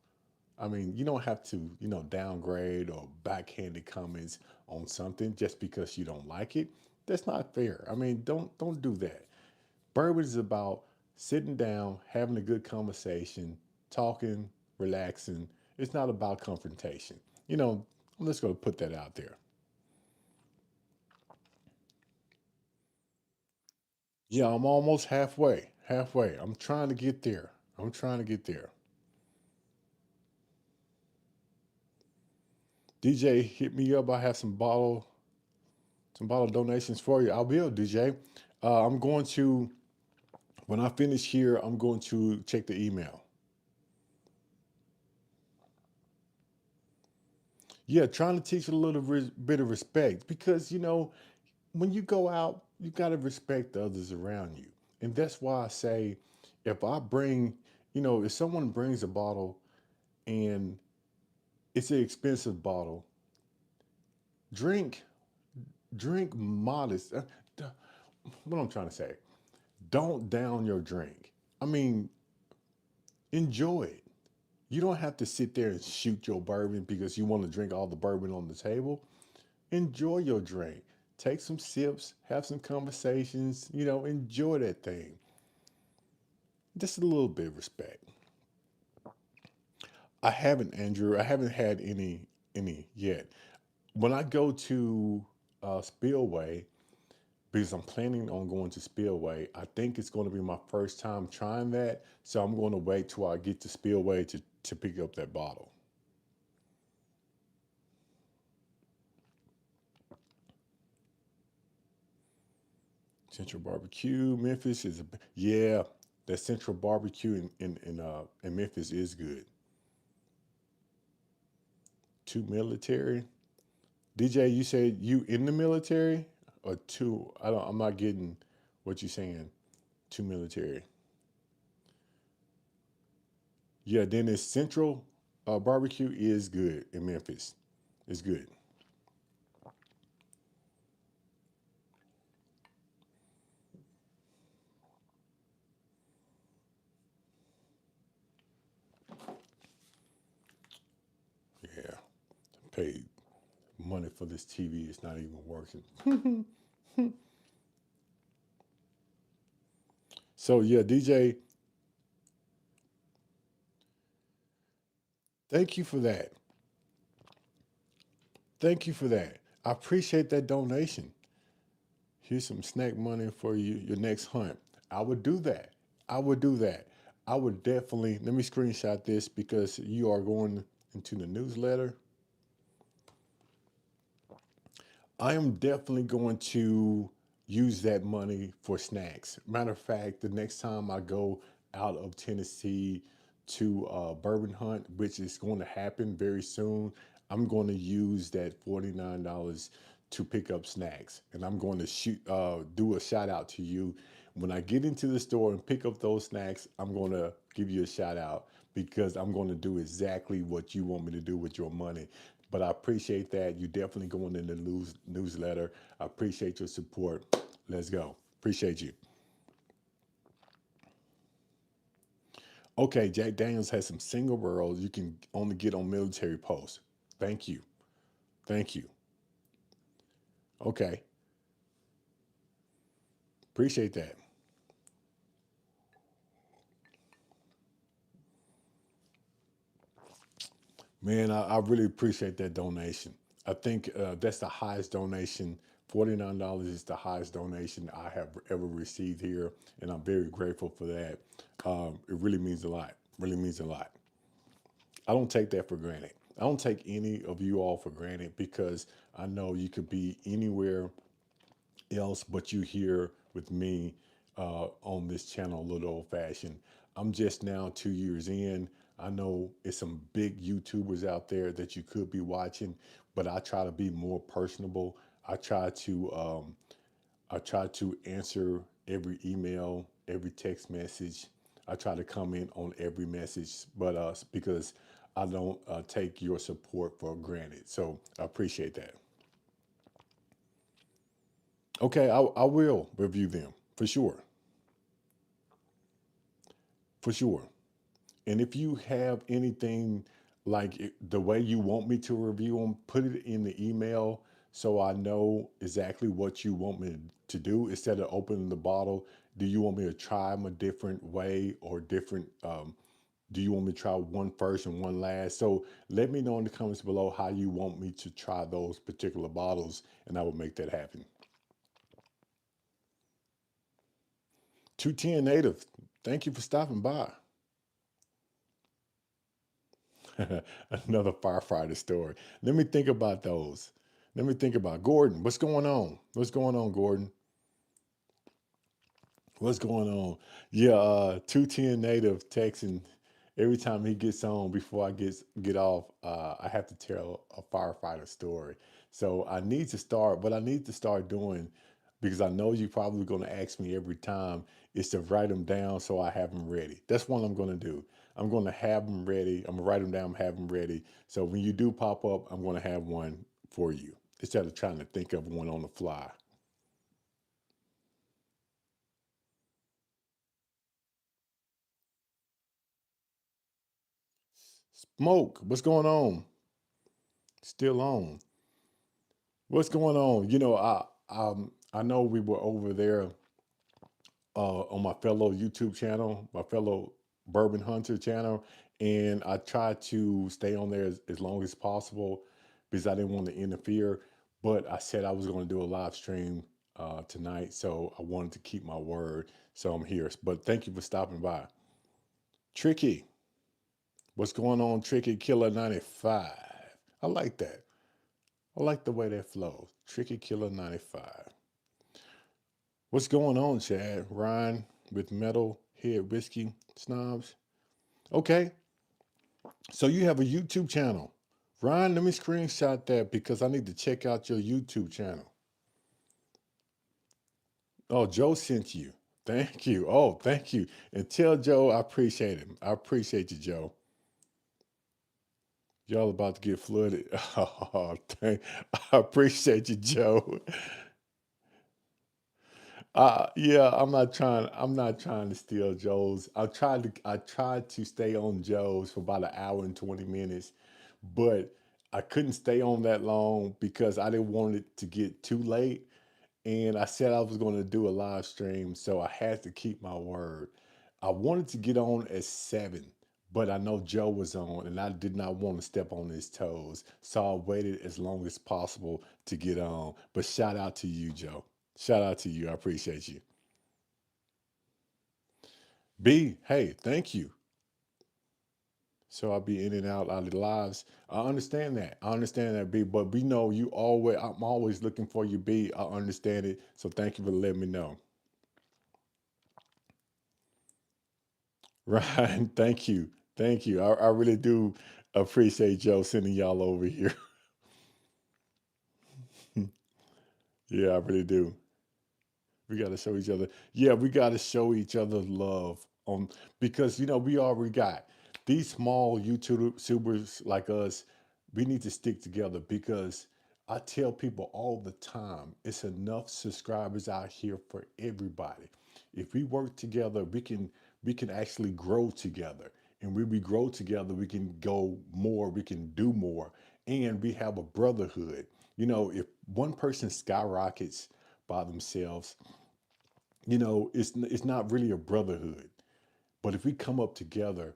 I mean, you don't have to, downgrade or backhanded comments on something just because you don't like it. That's not fair. I mean, don't do that. Bourbon is about sitting down, having a good conversation, talking, relaxing. It's not about confrontation. You know, I'm just going to put that out there. Yeah, I'm almost halfway. Halfway. I'm trying to get there. I'm trying to get there. DJ, hit me up. I have some bottle donations for you. I will, DJ. I'm going to when I finish here. I'm going to check the email. Yeah, trying to teach a little bit of respect because when you go out, you got to respect the others around you, and that's why I say, if I bring, if someone brings a bottle and it's an expensive bottle, drink drink modest. What I'm trying to say, don't down your drink. I mean, enjoy it. You don't have to sit there and shoot your bourbon because you want to drink all the bourbon on the table. Enjoy your drink. Take some sips, have some conversations, enjoy that thing. Just a little bit of respect. I haven't, Andrew. I haven't had any yet. When I go to Spillway, because I'm planning on going to Spillway, I think it's going to be my first time trying that. So I'm going to wait till I get to Spillway to pick up that bottle. Central Barbecue, Memphis is yeah. That Central Barbecue in Memphis is good. Two military. DJ, you said you in the military or two? I'm not getting what you're saying. Two military. Yeah. Then it's Central Barbecue is good in Memphis. It's good. Yeah. Paid money for this TV. It's not even working. So yeah, DJ, thank you for that. Thank you for that. I appreciate that donation. Here's some snack money for you, your next hunt. I would do that. I would do that. I would definitely, let me screenshot this because you are going into the newsletter. I am definitely going to use that money for snacks. Matter of fact, the next time I go out of Tennessee to Bourbon Hunt, which is going to happen very soon, I'm going to use that $49 to pick up snacks, and I'm going to do a shout out to you when I get into the store and pick up those snacks. I'm going to give you a shout out because I'm going to do exactly what you want me to do with your money. But I appreciate that. You definitely going in the newsletter. I appreciate your support. Let's go. Appreciate you. Okay, Jack Daniels has some single barrels you can only get on military posts. Thank you. Thank you. Okay. Appreciate that. Man, I really appreciate that donation. I think that's the highest donation. $49 is the highest donation I have ever received here, and I'm very grateful for that. It really means a lot. Really means a lot. I don't take that for granted. I don't take any of you all for granted because I know you could be anywhere else but you here with me on this channel, Little Old Fashioned. I'm just now 2 years in. I know it's some big YouTubers out there that you could be watching, but I try to be more personable. I try to I try to answer every email, every text message. I try to comment on every message, but because I don't take your support for granted. So I appreciate that. Okay, I will review them for sure, for sure. And if you have anything like the way you want me to review them, put it in the email so I know exactly what you want me to do. Instead of opening the bottle, do you want me to try them a different way or different? Do you want me to try one first and one last? So let me know in the comments below how you want me to try those particular bottles, and I will make that happen. 210 Native, thank you for stopping by. Another firefighter story. Let me think about those. Let me think about Gordon. What's going on? What's going on, Gordon? What's going on? Yeah, 210 native texting every time he gets on before I get off, I have to tell a firefighter story. So I need to start, what I need to start doing, because I know you're probably going to ask me every time, is to write them down so I have them ready. That's what I'm going to do. I'm going to have them ready. I'm going to write them down, have them ready. So when you do pop up, I'm going to have one for you instead of trying to think of one on the fly. Smoke, what's going on? Still on. What's going on? I know we were over there on my fellow YouTube channel, my fellow Bourbon Hunter channel, and I tried to stay on there as long as possible because I didn't want to interfere. But I said I was going to do a live stream tonight, so I wanted to keep my word. So I'm here. But thank you for stopping by. Tricky, what's going on, Tricky Killer 95? I like that. I like the way that flows. Tricky Killer 95. What's going on, Chad? Ryan with Metal Head Whiskey Snobs. Okay, so you have a YouTube channel. Ryan, let me screenshot that because I need to check out your YouTube channel. Oh, Joe sent you. Thank you. Oh, thank you. And tell Joe I appreciate him. I appreciate you, Joe. Y'all about to get flooded. Oh, thank, I appreciate you, Joe. Yeah, I'm not trying to steal Joe's. I tried to stay on Joe's for about an hour and 20 minutes, but I couldn't stay on that long because I didn't want it to get too late. And I said I was going to do a live stream, so I had to keep my word. I wanted to get on at 7, but I know Joe was on, and I did not want to step on his toes. So I waited as long as possible to get on. But shout out to you, Joe. Shout out to you. I appreciate you. B, hey, thank you. So I'll be in and out of the lives. I understand that. I understand that, B. But we know you always. I'm always looking for you, B. I understand it. So thank you for letting me know. Ryan, thank you. Thank you. I really do appreciate Joe sending y'all over here. Yeah, I really do. We got to show each other. Yeah, we got to show each other love on because we already got these small YouTubers like us. We need to stick together because I tell people all the time, it's enough subscribers out here for everybody. If we work together, we can actually grow together. And when we grow together, we can go more, we can do more, and we have a brotherhood. If one person skyrockets by themselves, it's not really a brotherhood. But if we come up together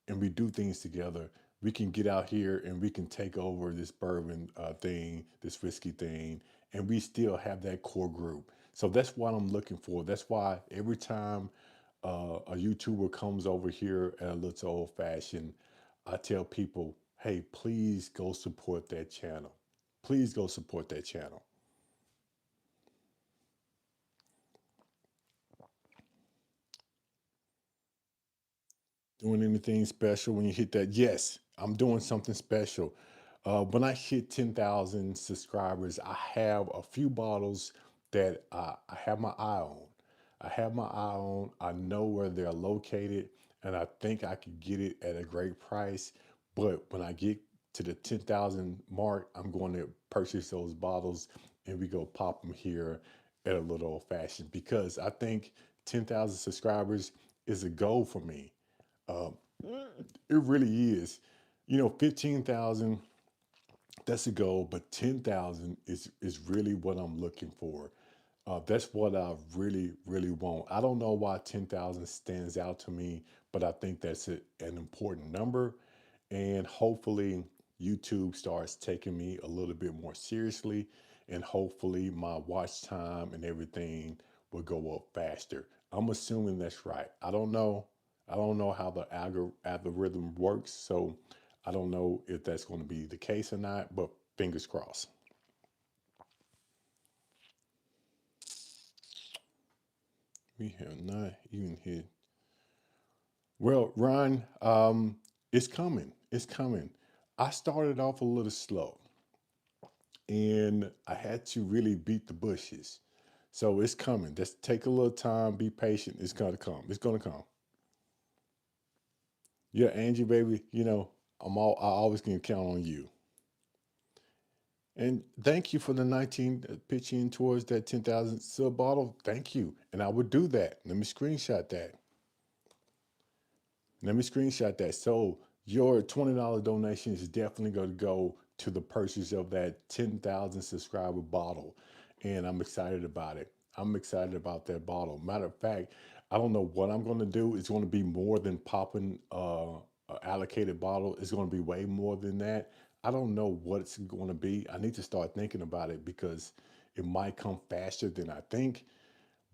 and we do things together, we can get out here and we can take over this bourbon thing, this whiskey thing, and we still have that core group. So that's what I'm looking for. That's why every time a YouTuber comes over here at a little old fashioned, I tell people, hey, please go support that channel. Please go support that channel. Doing anything special when you hit that? Yes, I'm doing something special. When I hit 10,000 subscribers, I have a few bottles that I have my eye on. I have my eye on. I know where they're located, and I think I could get it at a great price. But when I get to the 10,000 mark, I'm going to purchase those bottles, and we go pop them here at a little old fashioned because I think 10,000 subscribers is a goal for me. Um, it really is. 15,000, that's a goal, but 10,000 is really what I'm looking for. That's what I really, really want. I don't know why 10,000 stands out to me, but I think that's an important number. And hopefully, YouTube starts taking me a little bit more seriously. And hopefully, my watch time and everything will go up faster. I'm assuming that's right. I don't know. I don't know how the algorithm works. So I don't know if that's going to be the case or not, but fingers crossed. We have not even hit. Well, Ron, it's coming. It's coming. I started off a little slow and I had to really beat the bushes. So it's coming. Just take a little time, be patient. It's going to come. It's going to come. Yeah, Angie, baby, I always can count on you. And thank you for the 19 pitching towards that 10,000 sub bottle. Thank you. And I would do that. Let me screenshot that. Let me screenshot that. So your $20 donation is definitely going to go to the purchase of that 10,000 subscriber bottle. And I'm excited about it. I'm excited about that bottle. Matter of fact, I don't know what I'm going to do. It's going to be more than popping a allocated bottle. It's going to be way more than that. I don't know what it's going to be. I need to start thinking about it because it might come faster than I think,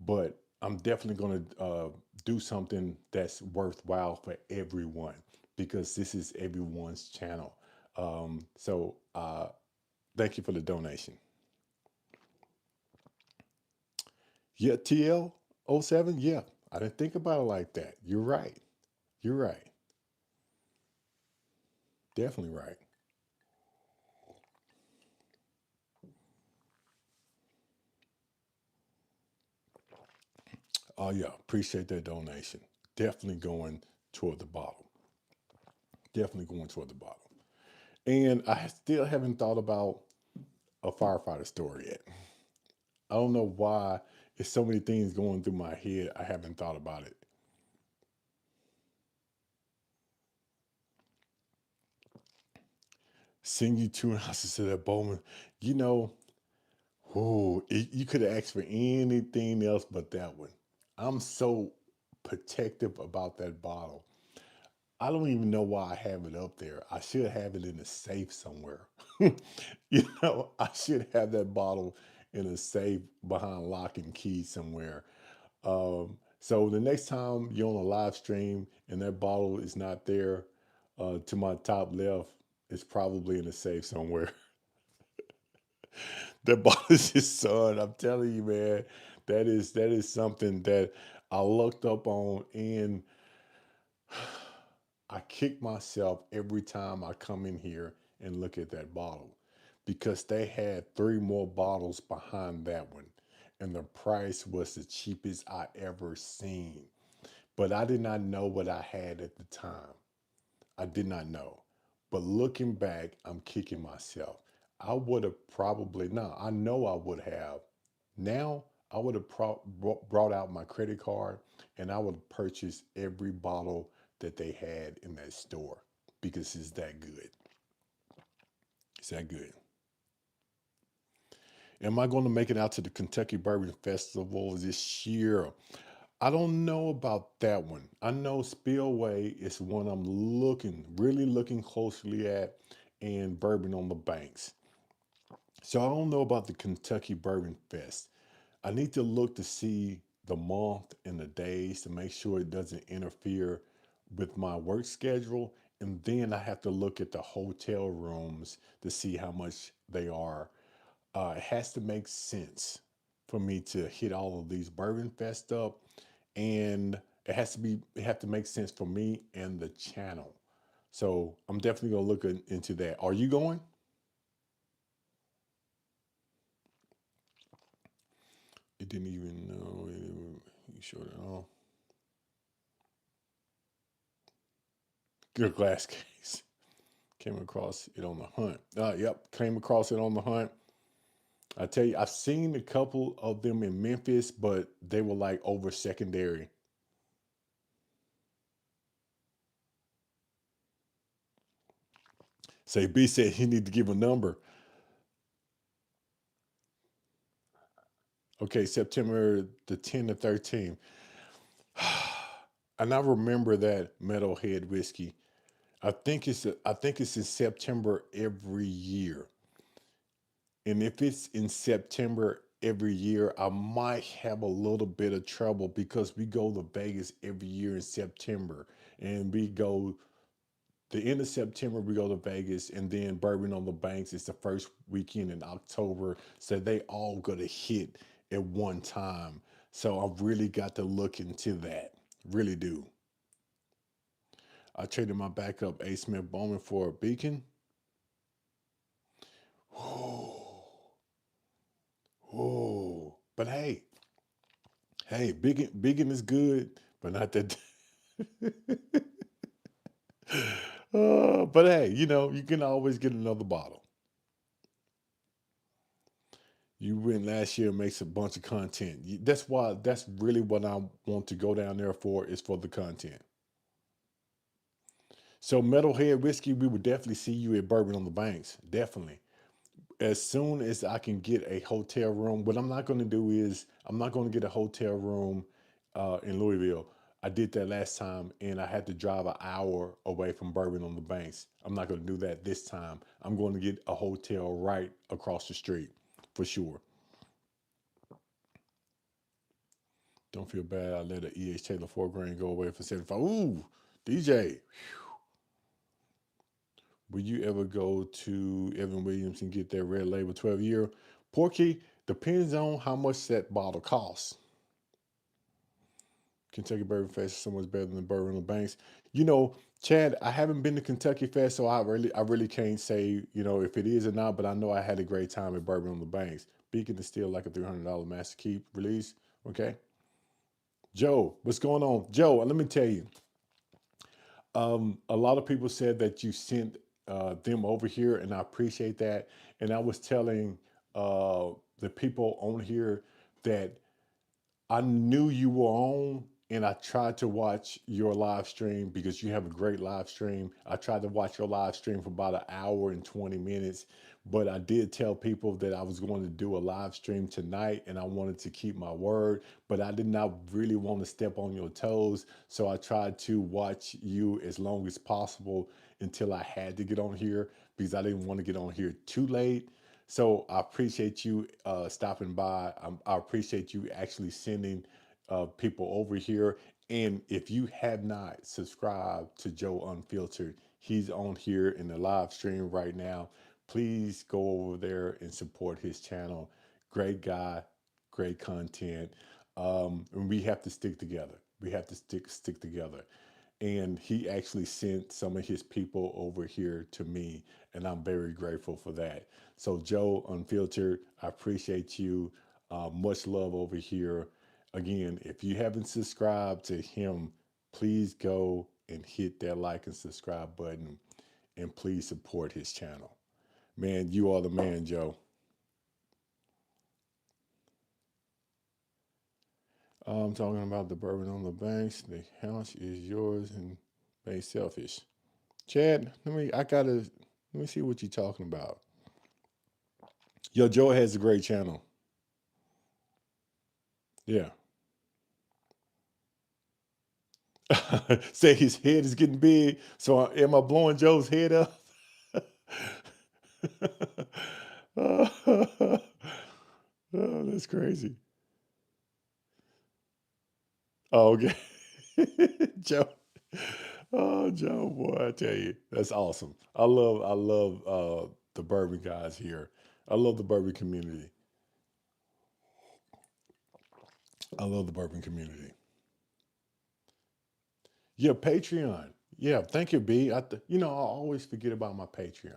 but I'm definitely going to do something that's worthwhile for everyone because this is everyone's channel. So thank you for the donation. Yeah, TL07. Yeah, I didn't think about it like that. You're right. You're right. Definitely right. Oh, yeah. Appreciate that donation. Definitely going toward the bottom. Definitely going toward the bottom. And I still haven't thought about a firefighter story yet. I don't know why. There's so many things going through my head. I haven't thought about it. Send you two ounces to that Bowman. You know, you could have asked for anything else but that one. I'm so protective about that bottle. I don't even know why I have it up there. I should have it in a safe somewhere. I should have that bottle in a safe behind lock and key somewhere. So the next time you're on a live stream and that bottle is not there, to my top left, it's probably in a safe somewhere. That bottle is his son. I'm telling you, man, that is something that I looked up on, and I kick myself every time I come in here and look at that bottle because they had three more bottles behind that one, and the price was the cheapest I ever seen. But I did not know what I had at the time. I did not know. But looking back, I'm kicking myself. I would have probably, no, I know I would have. Now, I would have brought out my credit card and I would purchase every bottle that they had in that store because it's that good. It's that good. Am I going to make it out to the Kentucky Bourbon Festival this year? I don't know about that one. I know Spillway is one I'm really looking closely at, and Bourbon on the Banks. So I don't know about the Kentucky Bourbon Fest. I need to look to see the month and the days to make sure it doesn't interfere with my work schedule. And then I have to look at the hotel rooms to see how much they are. It has to make sense for me to hit all of these Bourbon Fest up, and it have to make sense for me and the channel. So I'm definitely gonna look into that. Are you going? It didn't even know. You showed it all. Good glass case. Came across it on the hunt. Yep, came across it on the hunt. I tell you, I've seen a couple of them in Memphis, but they were like over secondary. Say B said he need to give a number. Okay, September the 10th to 13th. And I remember that Metalhead whiskey. I think it's in September every year. And if it's in September every year, I might have a little bit of trouble because we go to Vegas every year in September. And we go the end of September, we go to Vegas, and then Bourbon on the Banks is the first weekend in October. So they all go to hit at one time. So I've really got to look into that. Really do. I traded my backup A. Smith Bowman for a Beacon. Oh, oh. But hey, Beacon is good, but not that. But hey, you can always get another bottle. You went last year and makes a bunch of content. That's why. That's really what I want to go down there for, is for the content. So Metalhead whiskey, we would definitely see you at Bourbon on the Banks. Definitely. As soon as I can get a hotel room. What I'm not going to do is I'm not going to get a hotel room in Louisville. I did that last time, and I had to drive an hour away from Bourbon on the Banks. I'm not going to do that this time. I'm going to get a hotel right across the street for sure. Don't feel bad. I let a E.H. Taylor 4 grand go away for 75. Ooh, DJ, will you ever go to Evan Williams and get that red label 12 year? Porky, depends on how much that bottle costs. Kentucky Bourbon Fest is so much better than Bourbon on the Banks. You know, Chad, I haven't been to Kentucky Fest, so I really can't say, if it is or not, but I know I had a great time at Bourbon on the Banks. Beacon is still like a $300 Master Keep release. Okay. Joe, what's going on? Joe, let me tell you, a lot of people said that you sent them over here, and I appreciate that. And I was telling the people on here that I knew you were on, and I tried to watch your live stream because you have a great live stream. I tried to watch your live stream for about an hour and 20 minutes, but I did tell people that I was going to do a live stream tonight, and I wanted to keep my word, but I did not really want to step on your toes. So I tried to watch you as long as possible until I had to get on here because I didn't want to get on here too late. So I appreciate you stopping by. I appreciate you actually sending people over here. And if you have not subscribed to Joe Unfiltered, he's on here in the live stream right now. Please go over there and support his channel. Great guy, great content. And we have to stick together. We have to stick together. And he actually sent some of his people over here to me, and I'm very grateful for that. So Joe Unfiltered, I appreciate you. Much love over here. Again, if you haven't subscribed to him, please go and hit that like and subscribe button, and please support his channel. Man, you are the man, Joe. I'm talking about the Bourbon on the Banks. The house is yours and made selfish. Chad, let me see what you're talking about. Yo, Joe has a great channel. Yeah. Say his head is getting big. So am I blowing Joe's head up? Oh, that's crazy. Oh, okay. Joe. Oh, Joe, boy, I tell you, that's awesome. I love the bourbon guys here. I love the bourbon community. I love the bourbon community. Yeah, Patreon. Yeah, thank you, B. I always forget about my Patreon.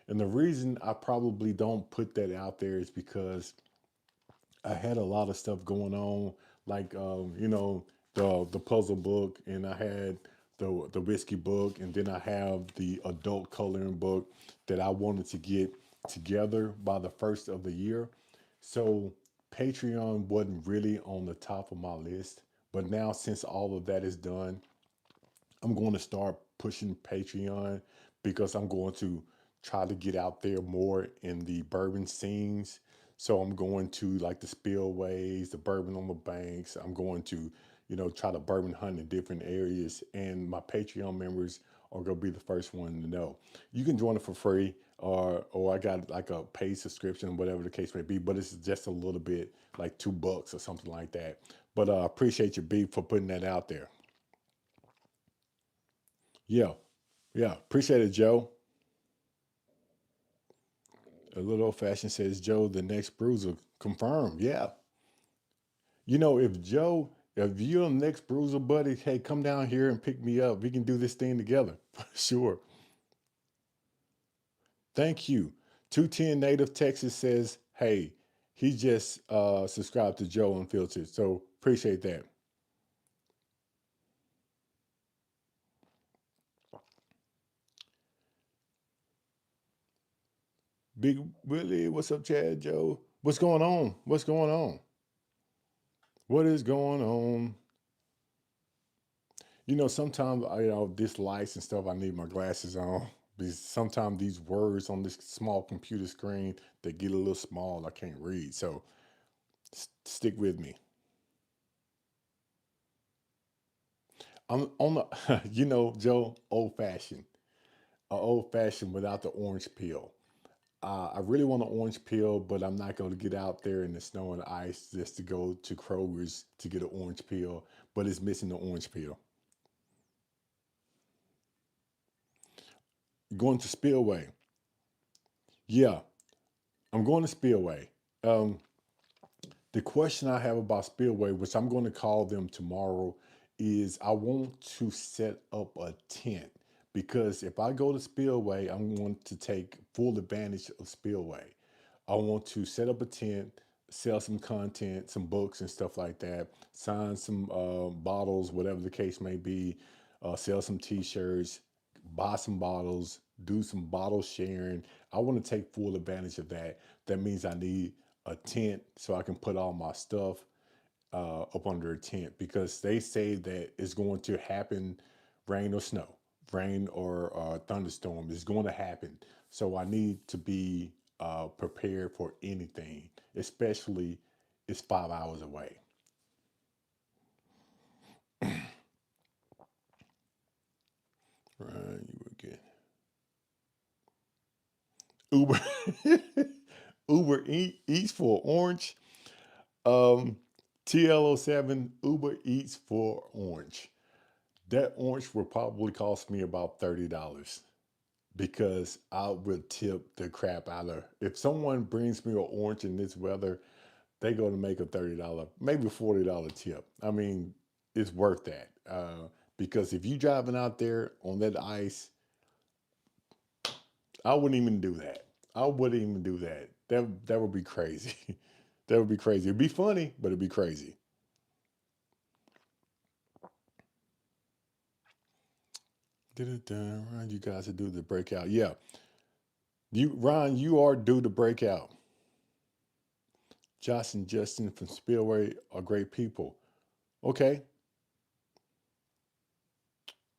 And the reason I probably don't put that out there is because I had a lot of stuff going on, like the puzzle book, and I had the whiskey book, and then I have the adult coloring book that I wanted to get together by the first of the year. So Patreon wasn't really on the top of my list, but now since all of that is done, I'm going to start pushing Patreon because I'm going to try to get out there more in the bourbon scenes. So I'm going to like the spillways, the bourbon on the banks. I'm going to, try to bourbon hunt in different areas. And my Patreon members are going to be the first one to know. You can join it for free, or I got like a paid subscription, whatever the case may be. But it's just a little bit like $2 or something like that. But I appreciate you, B, for putting that out there. Yeah. Yeah, appreciate it, Joe. A little old fashioned says Joe, the next bruiser. Confirmed. Yeah. If you're the next bruiser, buddy, hey, come down here and pick me up. We can do this thing together. For sure. Thank you. 210 Native Texas says, hey, he just subscribed to Joe Unfiltered. So appreciate that. Big Willie, what's up, Chad Joe? What's going on? What's going on? What is going on? Sometimes this lights and stuff. I need my glasses on because sometimes these words on this small computer screen they get a little small. I can't read. So stick with me. I'm on the, Joe, old fashioned, old fashioned without the orange peel. I really want an orange peel, but I'm not going to get out there in the snow and ice just to go to Kroger's to get an orange peel. But it's missing the orange peel. Going to Spillway. Yeah, I'm going to Spillway. Um, The question I have about Spillway, which I'm going to call them tomorrow, is I want to set up a tent because if I go to Spillway, I want to take full advantage of Spillway. I want to set up a tent, sell some content, some books and stuff like that, sign some bottles, whatever the case may be, sell some t-shirts, buy some bottles, do some bottle sharing. I want to take full advantage of that. That means I need a tent so I can put all my stuff up under a tent because they say that it's going to happen, rain or snow, rain or thunderstorm is going to happen. So I need to be prepared for anything, especially it's 5 hours away. Right, you would get Uber. Eats for orange. Um, TLO7 Uber Eats for orange. That orange will probably cost me about $30 because I will tip the crap out of. If someone brings me an orange in this weather, they going to make a $30, maybe $40 tip. I mean, it's worth that because if you driving out there on that ice, I wouldn't even do that. I wouldn't even do that. That would be crazy. That would be crazy. It'd be funny, but it'd be crazy. Ryan, you guys are due to break out. Yeah, Ryan, you are due to break out. Josh and Justin from Spillway are great people. Okay,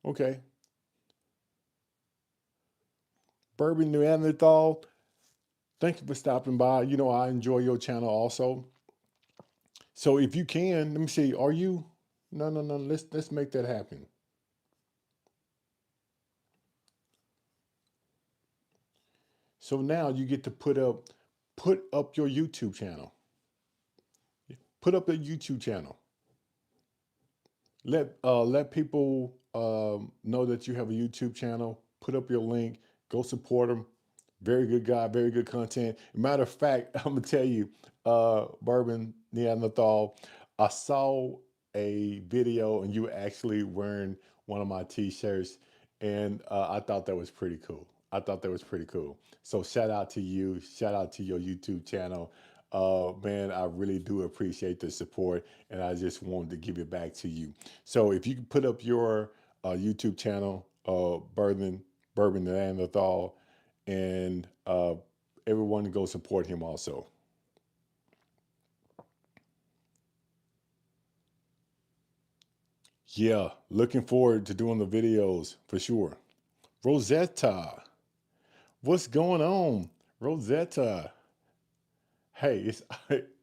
okay. Bourbon Neanderthal, thank you for stopping by. I enjoy your channel also. So if you can, let me see. Are you? No, no, no. Let's make that happen. So now you get to put up your YouTube channel. Put up a YouTube channel. Let people know that you have a YouTube channel. Put up your link. Go support them. Very good guy. Very good content. Matter of fact, I'm gonna tell you, Bourbon Neanderthal. I saw a video and you were actually wearing one of my T-shirts, and I thought that was pretty cool. I thought that was pretty cool. So shout out to you. Shout out to your YouTube channel. Man, I really do appreciate the support, and I just wanted to give it back to you. So if you can put up your YouTube channel, Bourbon the Neanderthal, and everyone go support him also. Yeah, looking forward to doing the videos for sure. Rosetta, what's going on, Rosetta? Hey, it's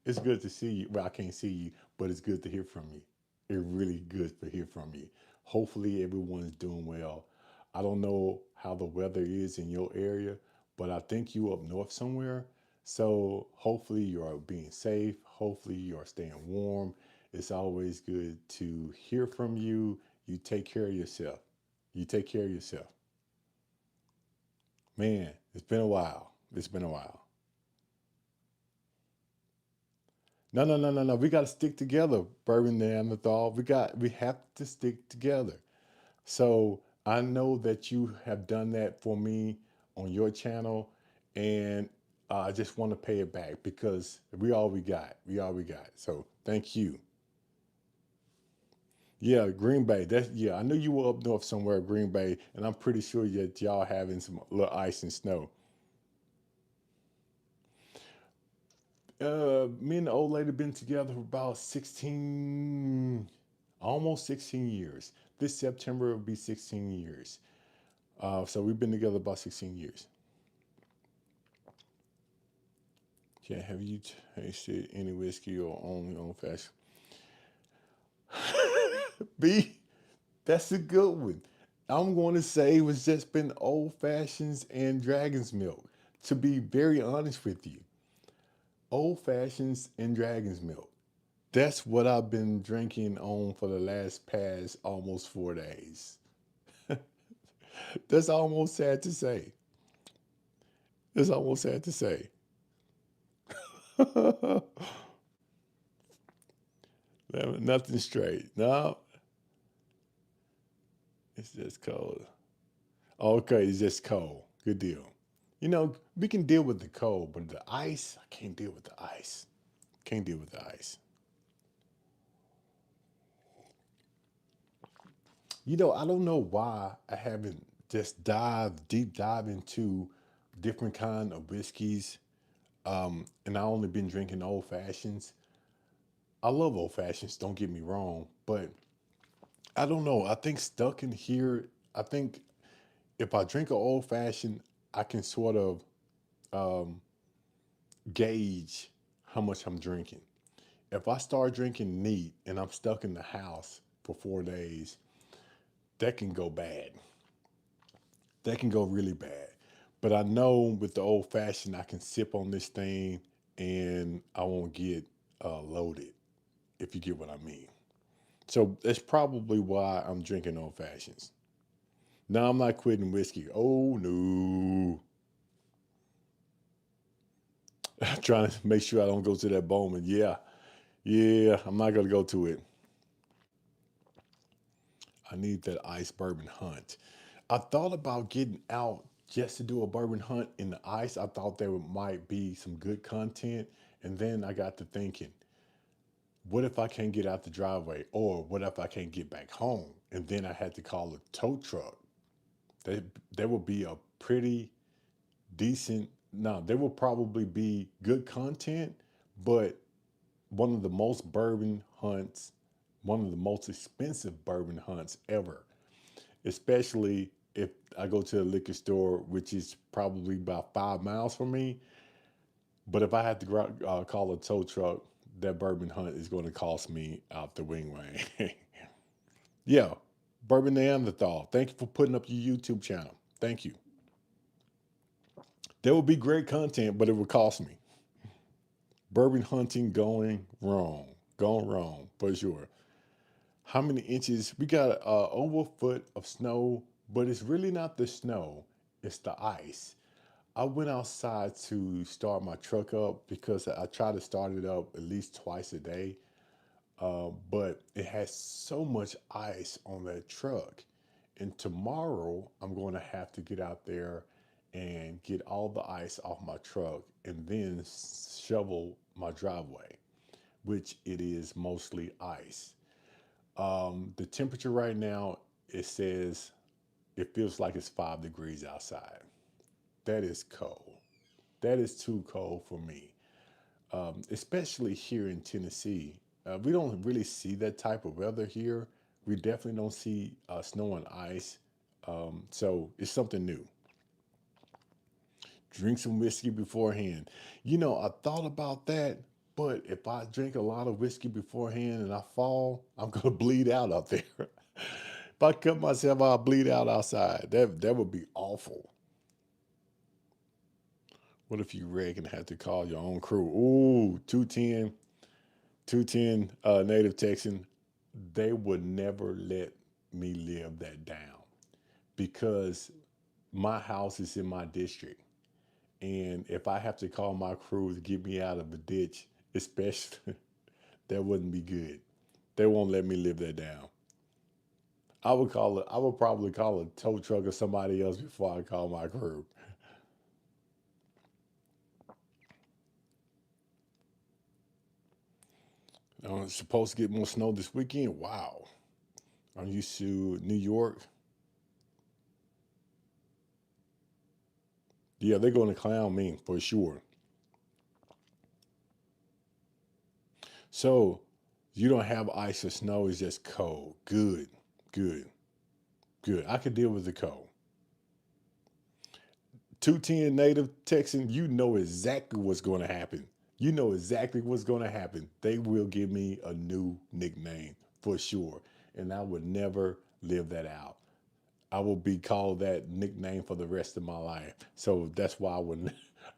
it's good to see you. Well, I can't see you, but it's good to hear from you. It's really good to hear from you. Hopefully, everyone's doing well. I don't know how the weather is in your area, but I think you up north somewhere. So hopefully you are being safe. Hopefully you are staying warm. It's always good to hear from you. You take care of yourself. You take care of yourself. Man, it's been a while. It's been a while. No, no, no, no, no. We got to stick together, Bourbon Neanderthal. We have to stick together. So I know that you have done that for me on your channel, and I just want to pay it back because we all we got. We all we got. So thank you. Yeah, Green Bay. That's yeah. I knew you were up north somewhere, Green Bay, and I'm pretty sure that y'all having some little ice and snow. Me and the old lady been together for about 16, almost 16 years. This September will be 16 years. So we've been together about 16 years. Yeah, have you tasted any whiskey or only old fashioned? B, that's a good one. I'm going to say it was just been old fashions and dragon's milk. To be very honest with you, old fashions and dragon's milk. That's what I've been drinking on for the last past almost 4 days. That's almost sad to say. That's almost sad to say. Nothing straight. No, it's just cold. Okay, it's just cold. Good deal. You know, we can deal with the cold, but the ice, I can't deal with the ice. Can't deal with the ice. You know, I don't know why I haven't just deep dive into different kind of whiskeys. And I only been drinking old fashions. I love old fashions, don't get me wrong, but I don't know. I think stuck in here, I think if I drink an old fashioned, I can sort of um, gauge how much I'm drinking. If I start drinking neat and I'm stuck in the house for 4 days, that can go bad. That can go really bad. But I know with the old fashioned, I can sip on this thing and I won't get loaded, if you get what I mean. So that's probably why I'm drinking old fashions. Now I'm not quitting whiskey. Oh no. I'm trying to make sure I don't go to that Bowman. Yeah. Yeah, I'm not gonna go to it. I need that ice bourbon hunt. I thought about getting out just to do a bourbon hunt in the ice. I thought there might be some good content. And then I got to thinking, what if I can't get out the driveway? Or what if I can't get back home? And then I had to call a tow truck. That, that would be a pretty decent, no, there will probably be good content, but one of the most bourbon hunts, one of the most expensive bourbon hunts ever, especially if I go to a liquor store, which is probably about 5 miles from me. But if I had to call a tow truck, that bourbon hunt is going to cost me out the wingway. Yeah, Bourbon Neanderthal. Thank you for putting up your YouTube channel. Thank you. There would be great content, but it would cost me. Bourbon hunting going wrong for sure. How many inches? We got over a foot of snow, but it's really not the snow, it's the ice. I went outside to start my truck up because I try to start it up at least twice a day. But it has so much ice on that truck. And tomorrow I'm going to have to get out there and get all the ice off my truck and then shovel my driveway, which it is mostly ice. The temperature right now, it says it feels like it's 5 degrees outside. That is cold. That is too cold for me, especially here in Tennessee. We don't really see that type of weather here. We definitely don't see snow and ice. So it's something new. Drink some whiskey beforehand. I thought about that, but if I drink a lot of whiskey beforehand and I fall, I'm gonna bleed out there. If I cut myself, I'll bleed out outside. That would be awful. What if you wreck and have to call your own crew? Ooh, 210 native Texan. They would never let me live that down because my house is in my district. And if I have to call my crew to get me out of a ditch, especially, that wouldn't be good. They won't let me live that down. I would probably call a tow truck or somebody else before I call my crew. I'm supposed to get more snow this weekend. Wow. I'm used to New York. Yeah, they're going to clown me for sure. So you don't have ice or snow, it's just cold. Good, good, good. I could deal with the cold. 210 native Texan, you know exactly what's going to happen. You know exactly what's going to happen. They will give me a new nickname for sure. And I would never live that out. I will be called that nickname for the rest of my life. So that's why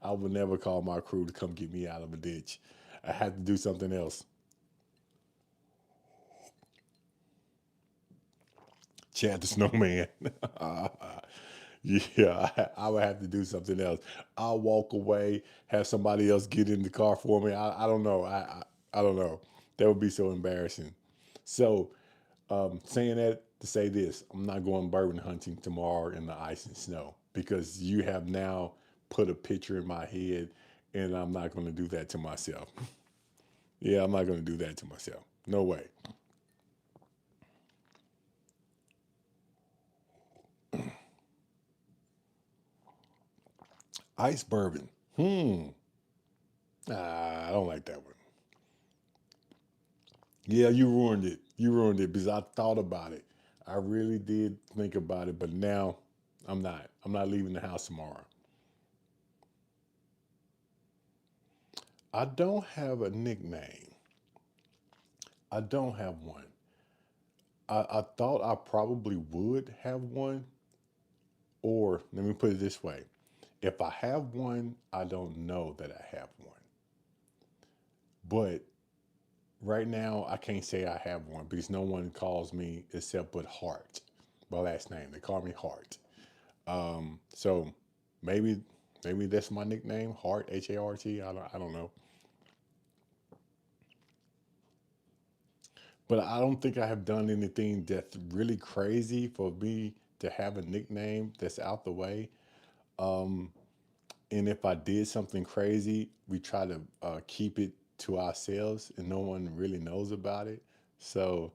I would never call my crew to come get me out of a ditch. I had to do something else. Chad the Snowman. Yeah, I would have to do something else. I'll walk away, have somebody else get in the car for me. I don't know. I don't know. That would be so embarrassing. So, saying that to say this, I'm not going bourbon hunting tomorrow in the ice and snow because you have now put a picture in my head, and I'm not going to do that to myself. Yeah, I'm not going to do that to myself. No way. Ice bourbon. I don't like that one. Yeah, you ruined it. You ruined it because I thought about it. I really did think about it, but now I'm not. I'm not leaving the house tomorrow. I don't have a nickname. I don't have one. I thought I probably would have one, or let me put it this way. If I have one, I don't know that I have one. But right now, I can't say I have one because no one calls me except but Hart, my last name. They call me Hart. So maybe that's my nickname, Hart, Hart. I don't know, but I don't think I have done anything that's really crazy for me to have a nickname that's out the way. Um, and if I did something crazy, we try to keep it to ourselves, and no one really knows about it. So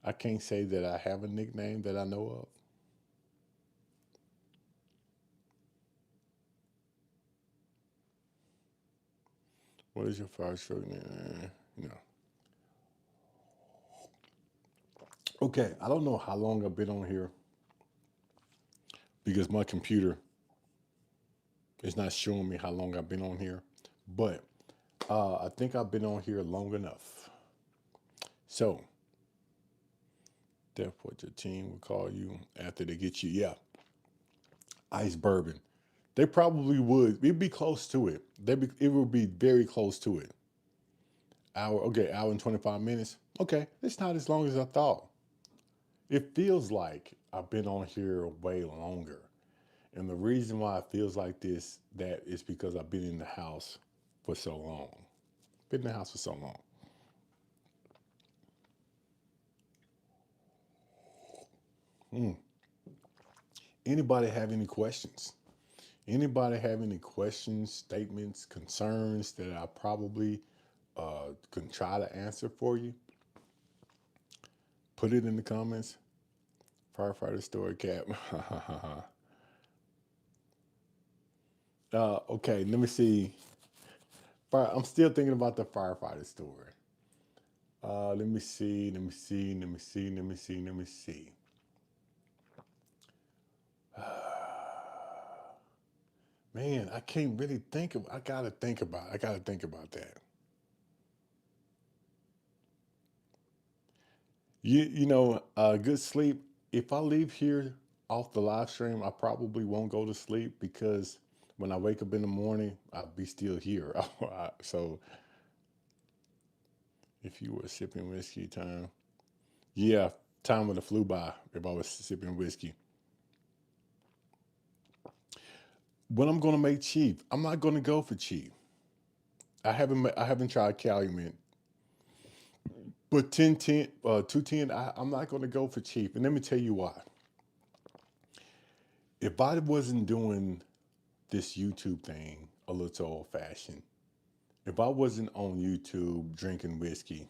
I can't say that I have a nickname that I know of. What is your fire truck name? No. Okay, I don't know how long I've been on here because my computer is not showing me how long I've been on here, but I think I've been on here long enough. So that's what your team will call you after they get you. Yeah, ice bourbon. They probably would. It'd be close to it. It would be very close to it. Okay, hour and 25 minutes. Okay, it's not as long as I thought. It feels like I've been on here way longer. And the reason why it feels like this, that is because I've been in the house for so long. Been in the house for so long. Mm. Anybody have any questions? Anybody have any questions, statements, concerns that I probably can try to answer for you, put it in the comments. Firefighter story cap. Okay, let me see. I'm still thinking about the firefighter story. Let me see. Let me see. Let me see. Let me see. Let me see. Man, I can't really think of. I gotta think about. I gotta think about that. Good sleep. If I leave here off the live stream, I probably won't go to sleep because when I wake up in the morning, I'll be still here. So if you were sipping whiskey, time, yeah, time would have flew by if I was sipping whiskey. When I'm gonna make chief, I'm not gonna go for chief. I haven't tried Calumet, but 210. I'm not gonna go for chief, and let me tell you why. If I wasn't doing this YouTube thing a little old fashioned, if I wasn't on YouTube drinking whiskey,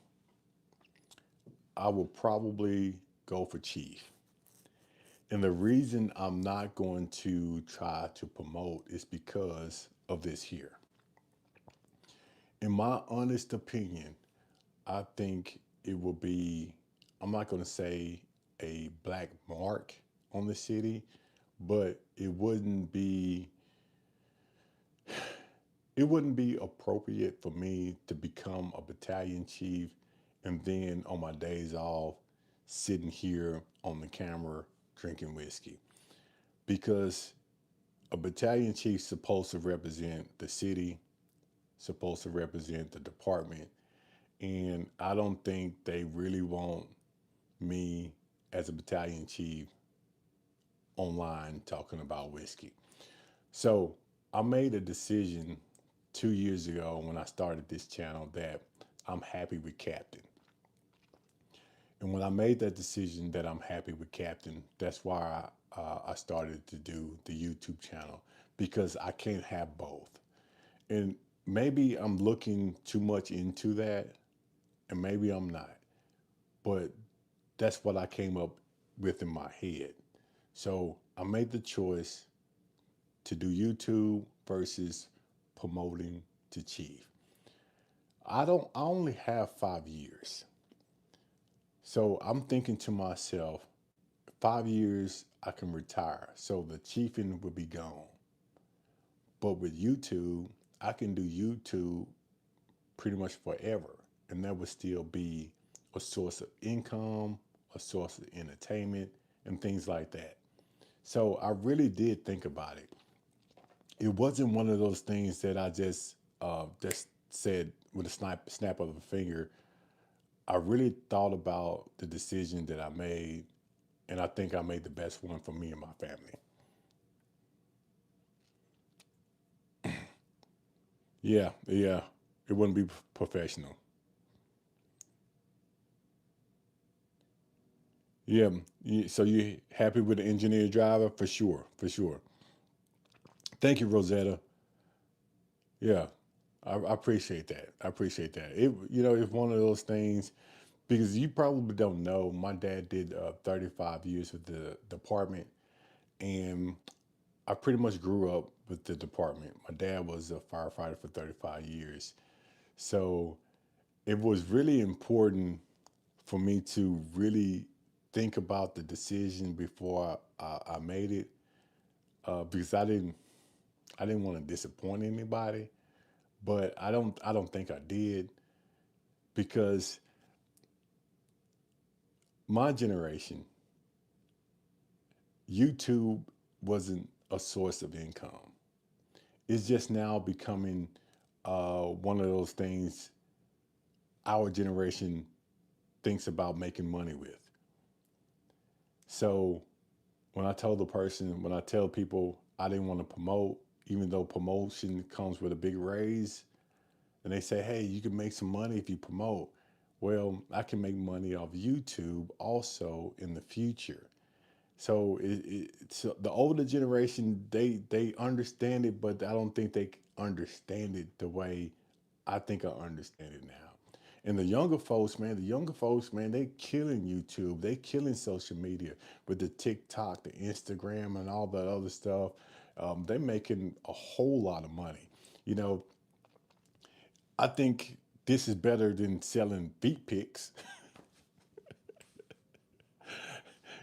I would probably go for chief. And the reason I'm not going to try to promote is because of this here. In my honest opinion, I think it will be, I'm not going to say a black mark on the city, but it wouldn't be appropriate for me to become a battalion chief and then on my days off sitting here on the camera drinking whiskey because a battalion chief's supposed to represent the city, supposed to represent the department, and I don't think they really want me as a battalion chief online talking about whiskey. So I made a decision 2 years ago when I started this channel that I'm happy with Captain. And when I made that decision that I'm happy with Captain, that's why I started to do the YouTube channel because I can't have both. And maybe I'm looking too much into that, and maybe I'm not. But that's what I came up with in my head. So I made the choice to do YouTube versus promoting to Chief. I only have 5 years. So I'm thinking to myself, 5 years I can retire. So the chiefing would be gone. But with YouTube, I can do YouTube pretty much forever. And that would still be a source of income, a source of entertainment, and things like that. So I really did think about it. It wasn't one of those things that I just said with a snap of a finger. I really thought about the decision that I made, and I think I made the best one for me and my family. Yeah, yeah, it wouldn't be professional. Yeah, so you happy with the engineer driver for sure, for sure. Thank you, Rosetta. Yeah, I appreciate that. I appreciate that. It's one of those things because you probably don't know. My dad did 35 years with the department, and I pretty much grew up with the department. My dad was a firefighter for 35 years, so it was really important for me to really think about the decision before I made it because I didn't want to disappoint anybody, but I don't think I did because my generation, YouTube wasn't a source of income. It's just now becoming one of those things our generation thinks about making money with. So when I tell people I didn't want to promote, even though promotion comes with a big raise, and they say, hey, you can make some money if you promote. Well, I can make money off YouTube also in the future. So so the older generation, they understand it, but I don't think they understand it the way I think I understand it now. And the younger folks, man, they killing YouTube. They killing social media with the TikTok, the Instagram, and all that other stuff. They're making a whole lot of money. You know, I think this is better than selling feet pics.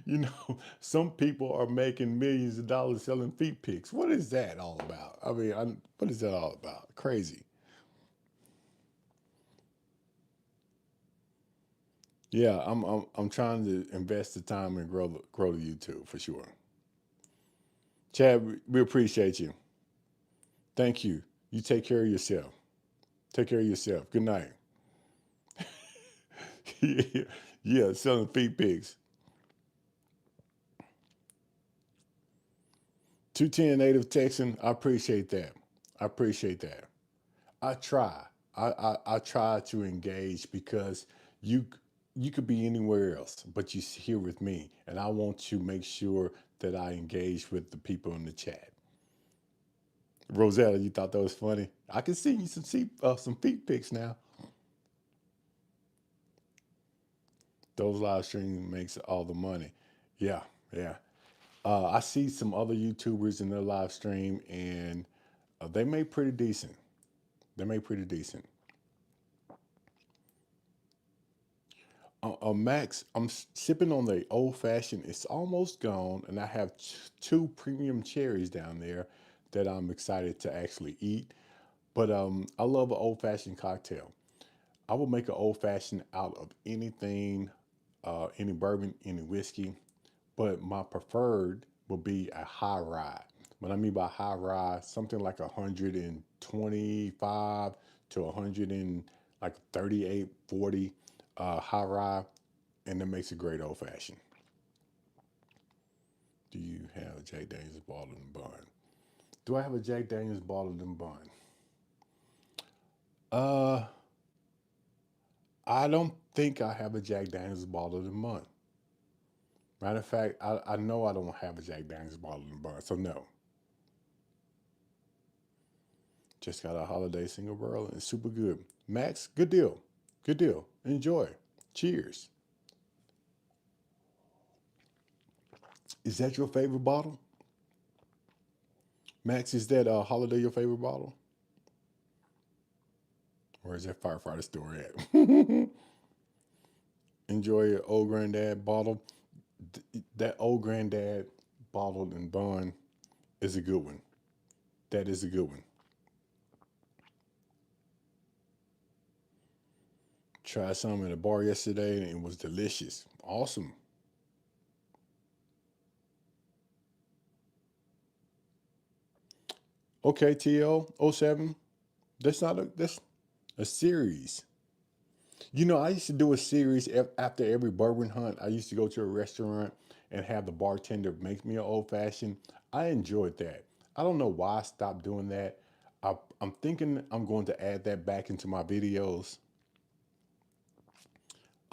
You know, some people are making millions of dollars selling feet pics. What is that all about? I mean, what is that all about? Crazy. Yeah, I'm trying to invest the time and grow the YouTube for sure. Chad, we appreciate you. Thank you. You take care of yourself. Take care of yourself. Good night. Yeah, yeah, selling feet pigs. 210 native Texan. I appreciate that. I appreciate that. I try. I try to engage because you you could be anywhere else, but you're here with me, and I want to make sure that I engage with the people in the chat. Rosetta, you thought that was funny? I can see you some feet pics now. Those live streams makes all the money. Yeah, yeah. I see some other YouTubers in their live stream, and they made pretty decent. They made pretty decent. Max, sipping on the old fashioned. It's almost gone, and I have two premium cherries down there that I'm excited to actually eat. But I love an old fashioned cocktail. I will make an old fashioned out of anything, any bourbon, any whiskey. But my preferred would be a high rye. What I mean by high rye, something like 125 to 100 and like 38, 40 high rye, and that makes a great old fashioned. Do you have a Jack Daniels bottled and bond? Do I have a Jack Daniels bottled and bond? Uh, I don't think I have a Jack Daniels bottled and bond. Matter of fact, I know I don't have a Jack Daniels bottled and bond, so no. Just got a holiday single barrel and it's super good. Max, good deal. Good deal. Enjoy. Cheers. Is that your favorite bottle? Max, is that holiday your favorite bottle? Or is that firefighter store at? Enjoy your old granddad bottle. That old granddad bottled and bond is a good one. That is a good one. Tried some at a bar yesterday and it was delicious. Awesome. Okay, TL07. That's a series. You know, I used to do a series after every bourbon hunt. I used to go to a restaurant and have the bartender make me an old fashioned. I enjoyed that. I don't know why I stopped doing that. I'm thinking I'm going to add that back into my videos.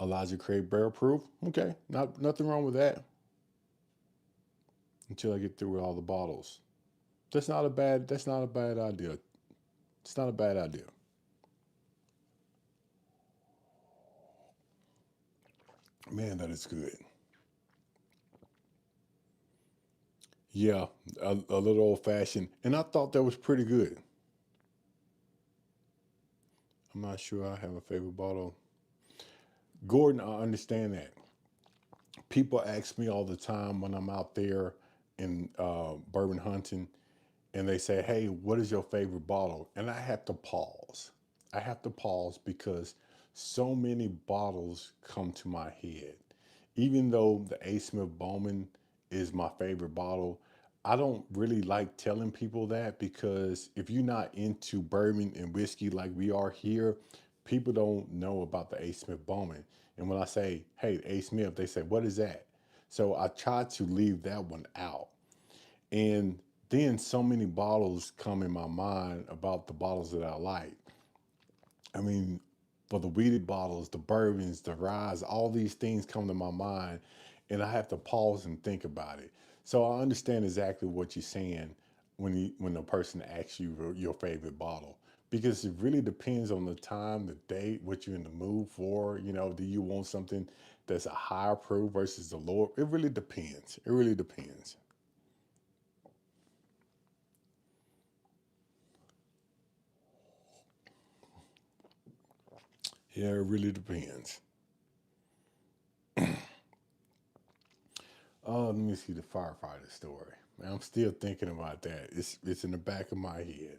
Elijah Craig Barrel Proof. Okay, nothing wrong with that until I get through with all the bottles. That's not a bad idea. It's not a bad idea. Man, that is good. Yeah, a little old fashioned, and I thought that was pretty good. I'm not sure I have a favorite bottle. Gordon, I understand that. People ask me all the time when I'm out there in bourbon hunting, and they say, "Hey, what is your favorite bottle?" And I have to pause. I have to pause because so many bottles come to my head. Even though the A. Smith Bowman is my favorite bottle, I don't really like telling people that because if you're not into bourbon and whiskey like we are here, people don't know about the A. Smith Bowman. And when I say, hey, A. Smith, they say, what is that? So I try to leave that one out. And then so many bottles come in my mind about the bottles that I like. I mean, for the weeded bottles, the bourbons, the ryes, all these things come to my mind, and I have to pause and think about it. So I understand exactly what you're saying when the person asks you your favorite bottle. because it really depends on the time, the date, what you're in the mood for. Do you want something that's a higher proof versus the lower? It really depends. It really depends. Yeah, it really depends. Let me see the firefighter story. Man, I'm still thinking about that. It's in the back of my head.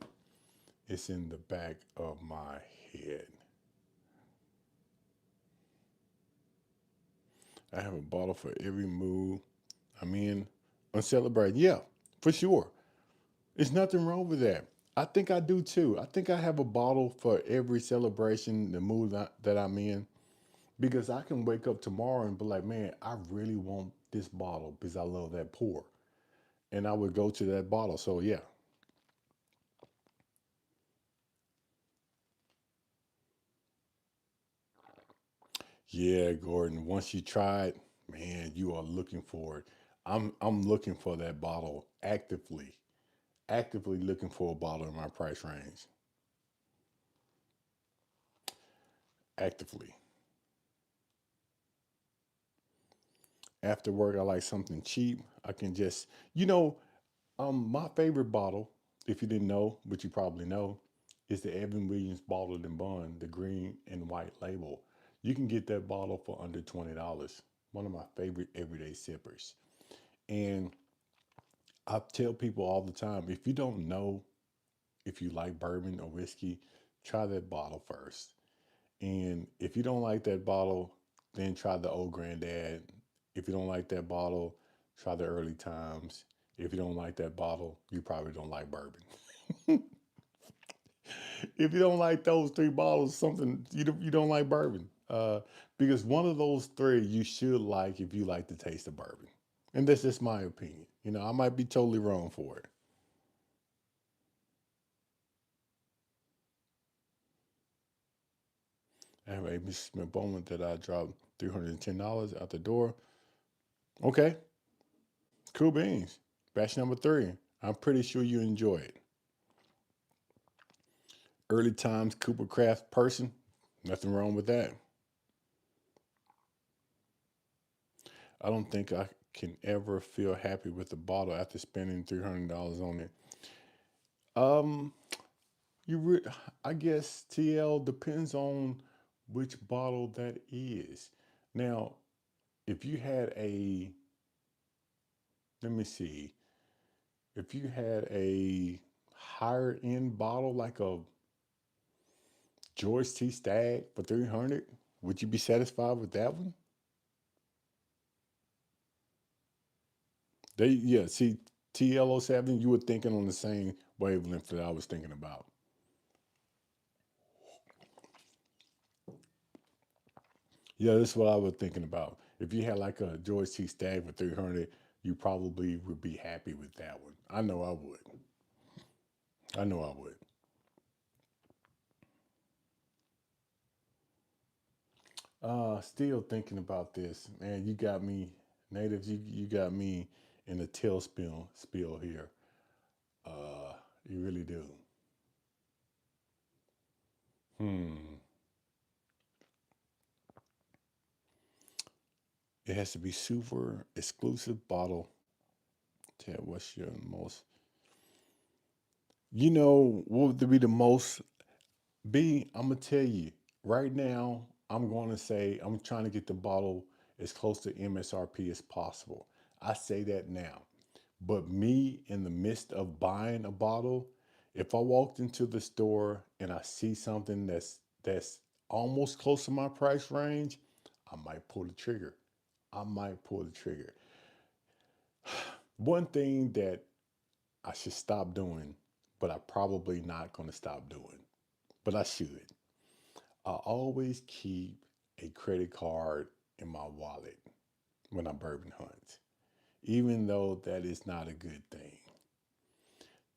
It's in the back of my head. I have a bottle for every mood I'm in on celebrating. Yeah, for sure. There's nothing wrong with that. I think I do too. I think I have a bottle for every celebration, the mood that I'm in, because I can wake up tomorrow and be like, man, I really want this bottle because I love that pour. And I would go to that bottle. So, yeah. Yeah, Gordon, once you try it, man, you are looking for it. I'm looking for that bottle actively, actively looking for a bottle in my price range. Actively. After work, I like something cheap. I can just, my favorite bottle, if you didn't know, but you probably know, is the Evan Williams Bottled and Bond, the green and white label. You can get that bottle for under $20. One of my favorite everyday sippers. And I tell people all the time, if you don't know if you like bourbon or whiskey, try that bottle first. And if you don't like that bottle, then try the old granddad. If you don't like that bottle, try the early times. If you don't like that bottle, you probably don't like bourbon. If you don't like those three bottles, something you don't like bourbon. Because one of those three you should like if you like the taste of bourbon. And that's just my opinion. I might be totally wrong for it. I have a Mrs. Smith Bowman that I dropped $310 out the door. Okay, cool beans. Batch number three. I'm pretty sure you enjoy it. Early times Cooper Craft person. Nothing wrong with that. I don't think I can ever feel happy with the bottle after spending $300 on it. Um, I guess TL depends on which bottle that is. Now, if you had a, let me see, if you had a higher end bottle like a George T. Stagg for 300, would you be satisfied with that one? Yeah, see, TL07, you were thinking on the same wavelength that I was thinking about. Yeah, that's what I was thinking about. If you had like a George T. Stagg for 300, you probably would be happy with that one. I know I would. I know I would. Still thinking about this, man. You got me, natives. You got me in a tailspin spill here. You really do. Hmm. It has to be super exclusive bottle. Tell what's your most. What would be the most? I'm gonna tell you right now. I'm going to say I'm trying to get the bottle as close to MSRP as possible. I say that now. But me, in the midst of buying a bottle, if I walked into the store and I see something that's almost close to my price range, I might pull the trigger. I might pull the trigger. One thing that I should stop doing, but I probably not going to stop doing, but I should. I always keep a credit card in my wallet when I bourbon hunt, even though that is not a good thing.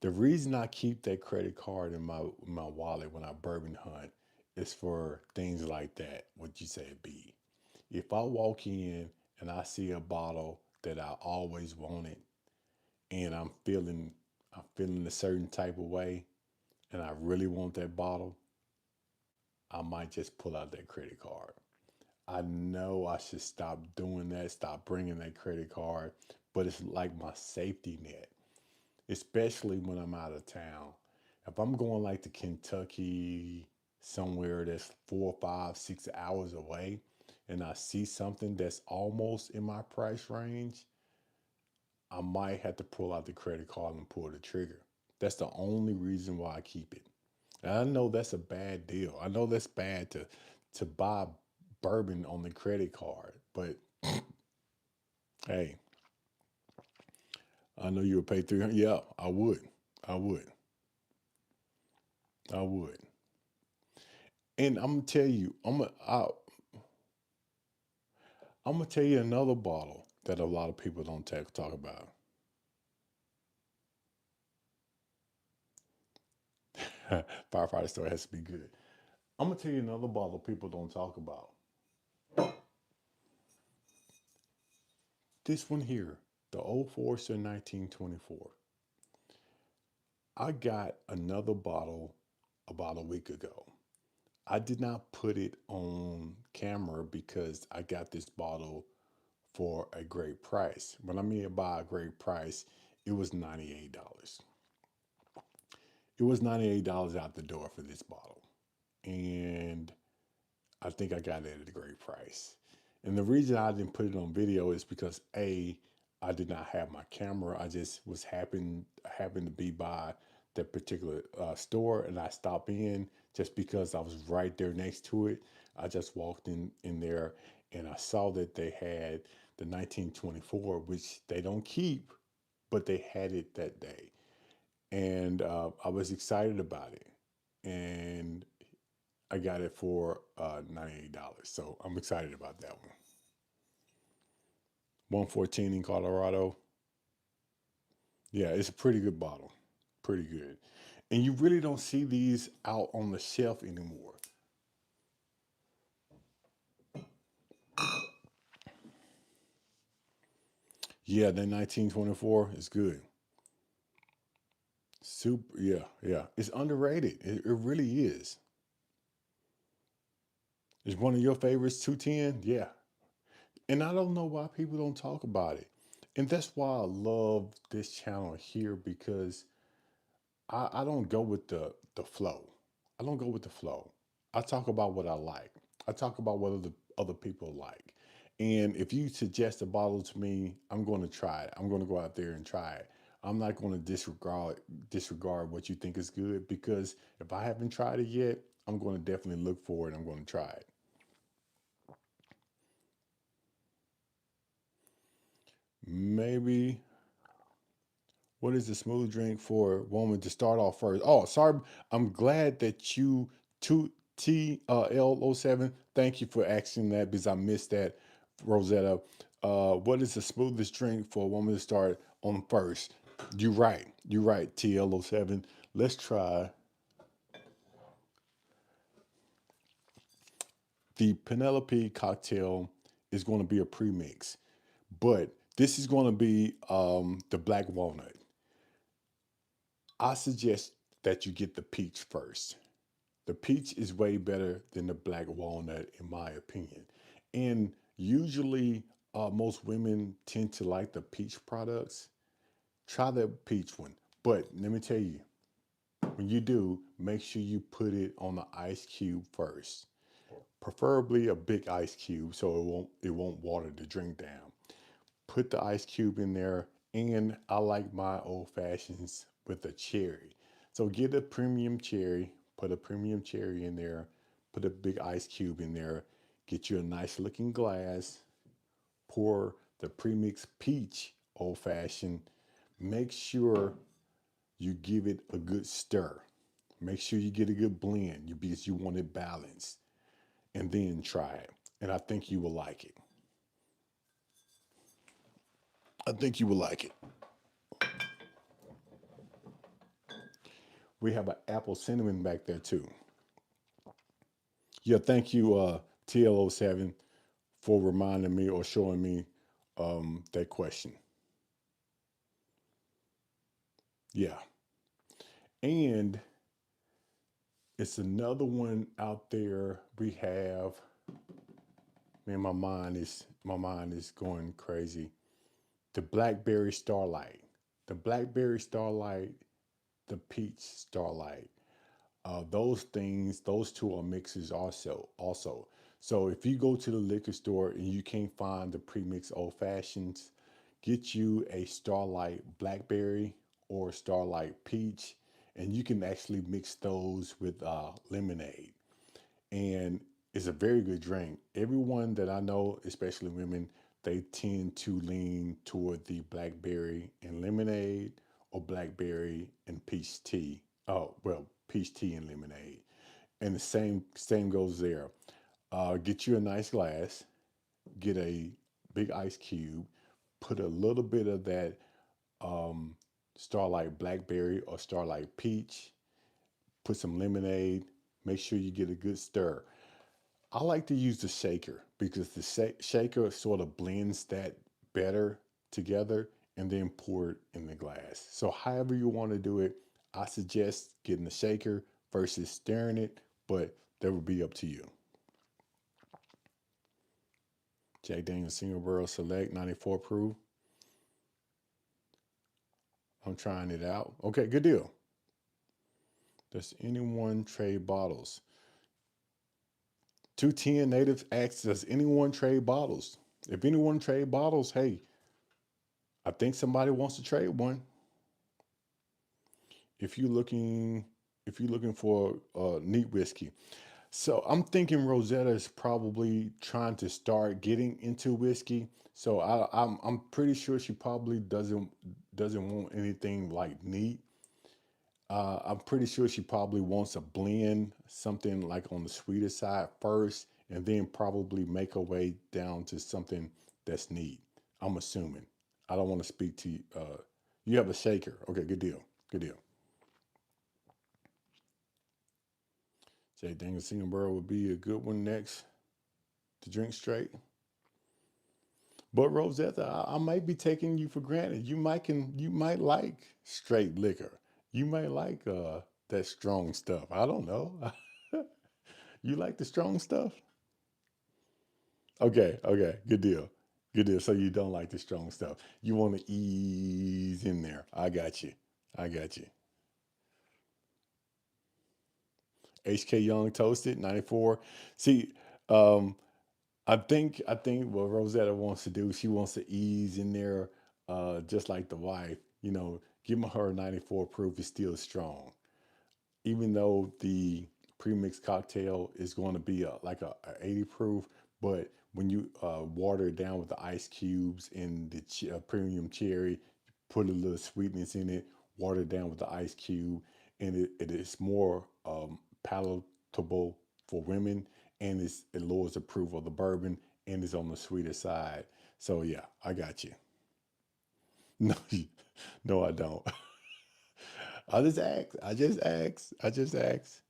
The reason I keep that credit card in my wallet when I bourbon hunt is for things like that. What you say it be? If I walk in and I see a bottle that I always wanted, and I'm feeling a certain type of way, and I really want that bottle, I might just pull out that credit card. I know I should stop doing that, stop bringing that credit card, but it's like my safety net, especially when I'm out of town. If I'm going like to Kentucky, somewhere that's 4, 5, 6 hours away, and I see something that's almost in my price range, I might have to pull out the credit card and pull the trigger. That's the only reason why I keep it. And I know that's a bad deal. I know that's bad to buy bourbon on the credit card, but hey, I know you would pay 300. Yeah, I would. I would. I would. And I'm gonna tell you, I'm gonna tell you another bottle that a lot of people don't talk about. Firefighter story has to be good. I'm gonna tell you another bottle people don't talk about. This one here, the Old Forester 1924. I got another bottle about a week ago. I did not put it on camera because I got this bottle for a great price. When I mean by a great price, it was $98. It was $98 out the door for this bottle. And I think I got it at a great price. And the reason I didn't put it on video is because I did not have my camera. I just was happened to be by that particular store, and I stopped in just because I was right there next to it. I just walked in there, and I saw that they had the 1924, which they don't keep, but they had it that day, and I was excited about it. And I got it for $98. So I'm excited about that one. 114 in Colorado. Yeah, it's a pretty good bottle. Pretty good. And you really don't see these out on the shelf anymore. Yeah, that 1924 is good. Super. Yeah, yeah. It's underrated. It really is. Is one of your favorites 210? Yeah. And I don't know why people don't talk about it. And that's why I love this channel here because I don't go with the flow. I don't go with the flow. I talk about what I like. I talk about what other people like. And if you suggest a bottle to me, I'm going to try it. I'm going to go out there and try it. I'm not going to disregard what you think is good because if I haven't tried it yet, I'm going to definitely look for it. I'm going to try it. Maybe what is a smooth drink for a woman to start off first? Oh, sorry. I'm glad that you two TL07. Thank you for asking that because I missed that, Rosetta. What is the smoothest drink for a woman to start on first? You're right. You're right, TL07. Let's try the Penelope cocktail. Is going to be a premix, but this is going to be the black walnut. I suggest that you get the peach first. The peach is way better than the black walnut, in my opinion. And usually, most women tend to like the peach products. Try the peach one. But let me tell you, when you do, make sure you put it on the ice cube first. Preferably a big ice cube so it won't water the drink down. Put the ice cube in there, and I like my old fashions with a cherry. So get a premium cherry, put a premium cherry in there, put a big ice cube in there, get you a nice looking glass, pour the premixed peach old fashioned. Make sure you give it a good stir. Make sure you get a good blend because you want it balanced, and then try it. And I think you will like it. I think you will like it. We have an apple cinnamon back there too. Yeah, thank you, TLO7, for reminding me or showing me that question. Yeah. And It's another one out there. We have, man, my mind is going crazy. The Blackberry Starlight. The Blackberry Starlight, the Peach Starlight. Those things, those two are mixes also. So if you go to the liquor store and you can't find the pre-mixed old fashions, get you a Starlight Blackberry or Starlight Peach, and you can actually mix those with lemonade. And it's a very good drink. Everyone that I know, especially women, they tend to lean toward the blackberry and lemonade or blackberry and peach tea. Oh, well, peach tea and lemonade. And the same goes there. Get you a nice glass, get a big ice cube, put a little bit of that um, Starlight Blackberry or Starlight Peach, put some lemonade, make sure you get a good stir. I like to use the shaker because the shaker sort of blends that better together and then pour it in the glass. So, however you want to do it, I suggest getting the shaker versus stirring it, but that would be up to you. Jack Daniel's Single Barrel Select 94 proof. I'm trying it out. Okay, good deal. Does anyone trade bottles? 210 Native asks, does anyone trade bottles? If anyone trade bottles, hey, I think somebody wants to trade one. if you're looking if you're looking for neat whiskey. So I'm thinking Rosetta is probably trying to start getting into whiskey. So I'm pretty sure she probably doesn't want anything like neat. I'm pretty sure she probably wants a blend, something like on the sweeter side first, and then probably make her way down to something that's neat. I'm assuming. I don't want to speak to you. You have a shaker. Okay, good deal. Good deal. Jay Daniel Singleborough would be a good one next to drink straight. But Rosetta, I might be taking you for granted. You might like straight liquor. You might like that strong stuff. I don't know. You like the strong stuff? Okay, okay, good deal. Good deal. So you don't like the strong stuff. You want to ease in there. I got you. I got you. HK Young Toasted 94. See, um, I think what Rosetta wants to do, she wants to ease in there, just like the wife. Giving her 94 proof is still strong, even though the premixed cocktail is going to be like a 80 proof. But when you water it down with the ice cubes and the premium cherry, put a little sweetness in it, water it down with the ice cube, and it is more palatable for women, and it lowers the proof of the bourbon, and it's on the sweeter side. So yeah, I got you. No, no, I don't. I just ask. I just ask. I just ask.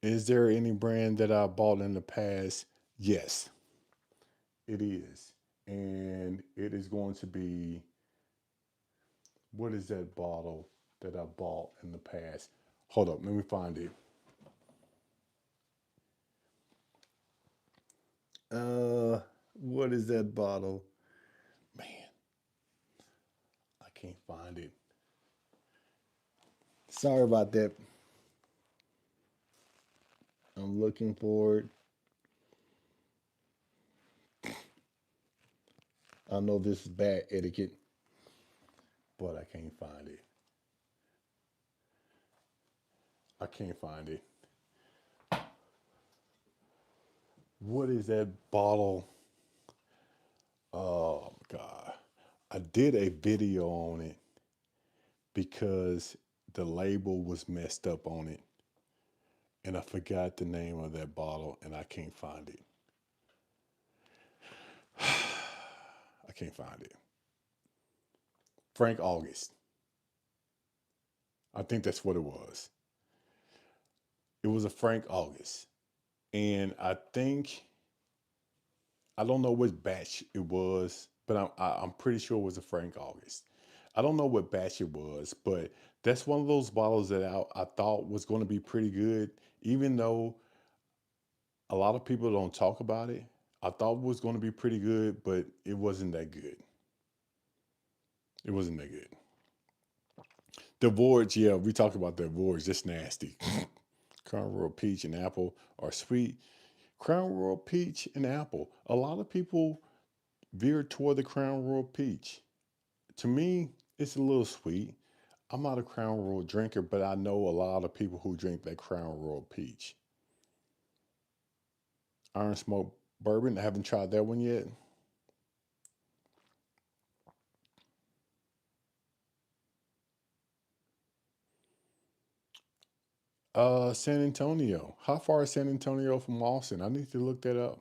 Is there any brand that I bought in the past? Yes, it is. And it is going to be, what is that bottle that I bought in the past? Hold up, let me find it. What is that bottle? Man, I can't find it. Sorry about that. I'm looking for it. I know this is bad etiquette, but I can't find it. I can't find it. What is that bottle? Oh God. I did a video on it because the label was messed up on it and I forgot the name of that bottle and I can't find it. I can't find it. Frank August. I think that's what it was. It was a Frank August. And I don't know which batch it was, but I'm pretty sure it was a Frank August. I don't know what batch it was, but that's one of those bottles that I thought was going to be pretty good, even though a lot of people don't talk about it. I thought it was going to be pretty good, but it wasn't that good. It wasn't that good. The Voyage, yeah, we talked about that Voyage. That's nasty. Crown Royal Peach and Apple are sweet. Crown Royal Peach and Apple. A lot of people veer toward the Crown Royal Peach. To me, it's a little sweet. I'm not a Crown Royal drinker, but I know a lot of people who drink that Crown Royal Peach. Iron Smoke Bourbon. I haven't tried that one yet. San Antonio. How far is San Antonio from Austin? I need to look that up.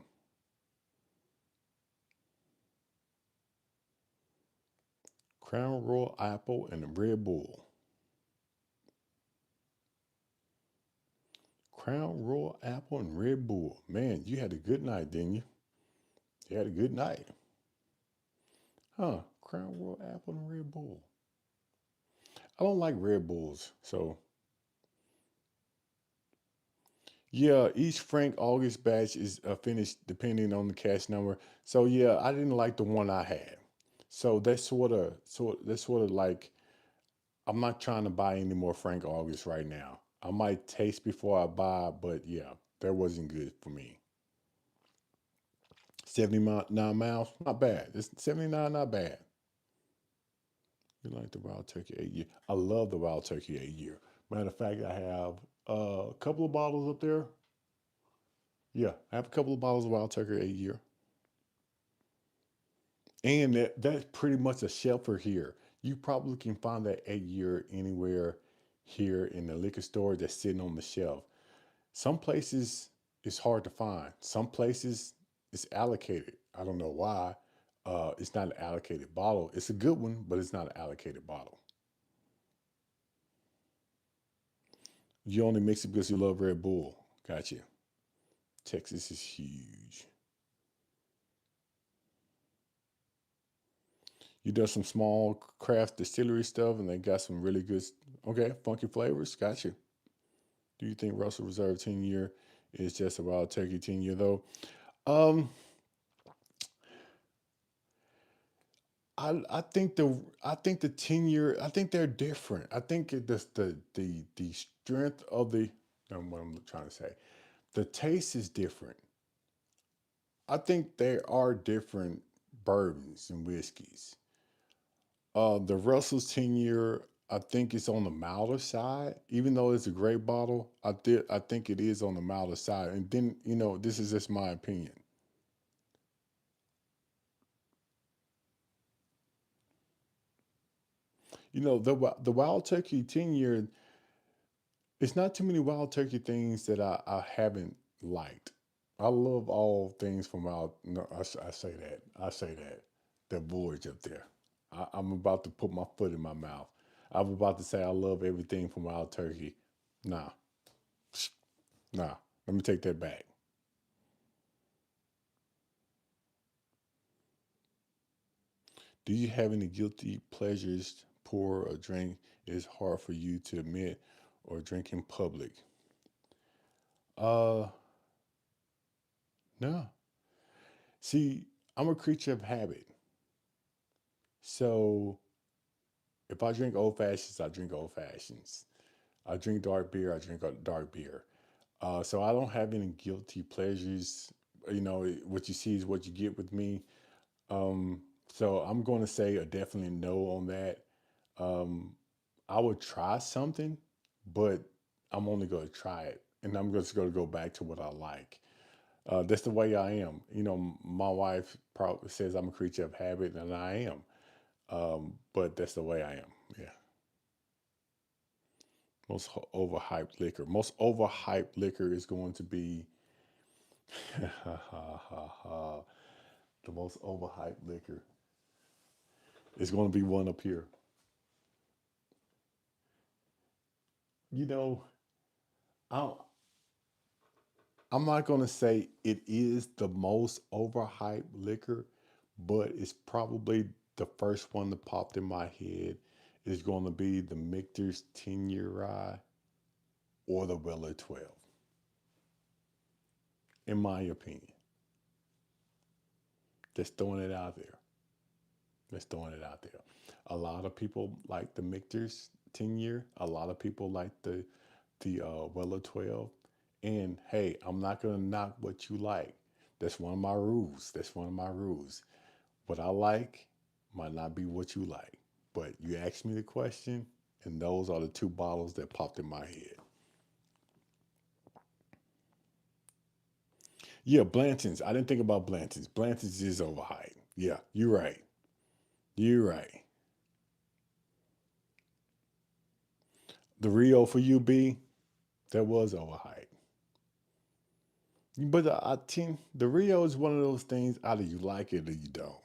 Crown Royal Apple and Red Bull. Crown Royal Apple and Red Bull. Man, you had a good night, didn't you? You had a good night. Huh. Crown Royal Apple and Red Bull. I don't like Red Bulls. So, yeah, each Frank August batch is finished depending on the cash number. So, yeah, I didn't like the one I had. So that's sort of like I'm not trying to buy any more Frank August right now. I might taste before I buy, but yeah, that wasn't good for me. 79 miles, not bad. It's 79, not bad. You like the Wild Turkey 8 year? I love the Wild Turkey 8 year. Matter of fact, I have a couple of bottles up there. Yeah, I have a couple of bottles of Wild Turkey 8 year, and that's pretty much a shelfer here. You probably can find that 8 year anywhere here in the liquor store that's sitting on the shelf. Some places it's hard to find. Some places it's allocated. I don't know why. It's not an allocated bottle. It's a good one, but it's not an allocated bottle. You only mix it because you love Red Bull. Gotcha. Texas is huge. You do some small craft distillery stuff, and they got some really good, okay, funky flavors. Gotcha. Do you think Russell Reserve 10 year is just about turkey 10 year though? Um, I think the 10 year, I think they're different. I think the strength of the what I'm trying to say, the taste is different. I think there are different bourbons and whiskeys. The Russell's 10 year, I think it's on the milder side, even though it's a great bottle. I think it is on the milder side. And then this is just my opinion. The Wild Turkey 10 year. It's not too many Wild Turkey things that I haven't liked. I love all things from Wild. No, I say that. I say that. That voyage up there. I'm about to put my foot in my mouth. I was about to say I love everything from Wild Turkey. Nah, nah. Let me take that back. Do you have any guilty pleasures? Pour or drink is hard for you to admit, or drink in public. Uh, no. See, I'm a creature of habit. So if I drink old fashions, I drink old fashions. I drink dark beer, I drink a dark beer. So I don't have any guilty pleasures. What you see is what you get with me. Um, so I'm going to say a definitely no on that. Um, I would try something, but I'm only going to try it, and I'm just going to go back to what I like. That's the way I am. My wife probably says I'm a creature of habit, and I am. But that's the way I am. Yeah. Most overhyped liquor. Most overhyped liquor is going to be the most overhyped liquor is going to be one up here. You know, I, I'm not going to say it is the most overhyped liquor, but it's probably the first one that popped in my head. is going to be the Michter's 10-year rye or the Weller 12, in my opinion. Just throwing it out there. Just throwing it out there. A lot of people like the Michter's 10-year. A lot of people like the Weller 12. And hey, I'm not gonna knock what you like. That's one of my rules. That's one of my rules. What I like might not be what you like. But you asked me the question, and those are the two bottles that popped in my head. Yeah, Blanton's. I didn't think about Blanton's. Blanton's is overhyped. Yeah, you're right. You're right. The Rio for UB, that was overhyped. But I think the Rio is one of those things, either you like it or you don't.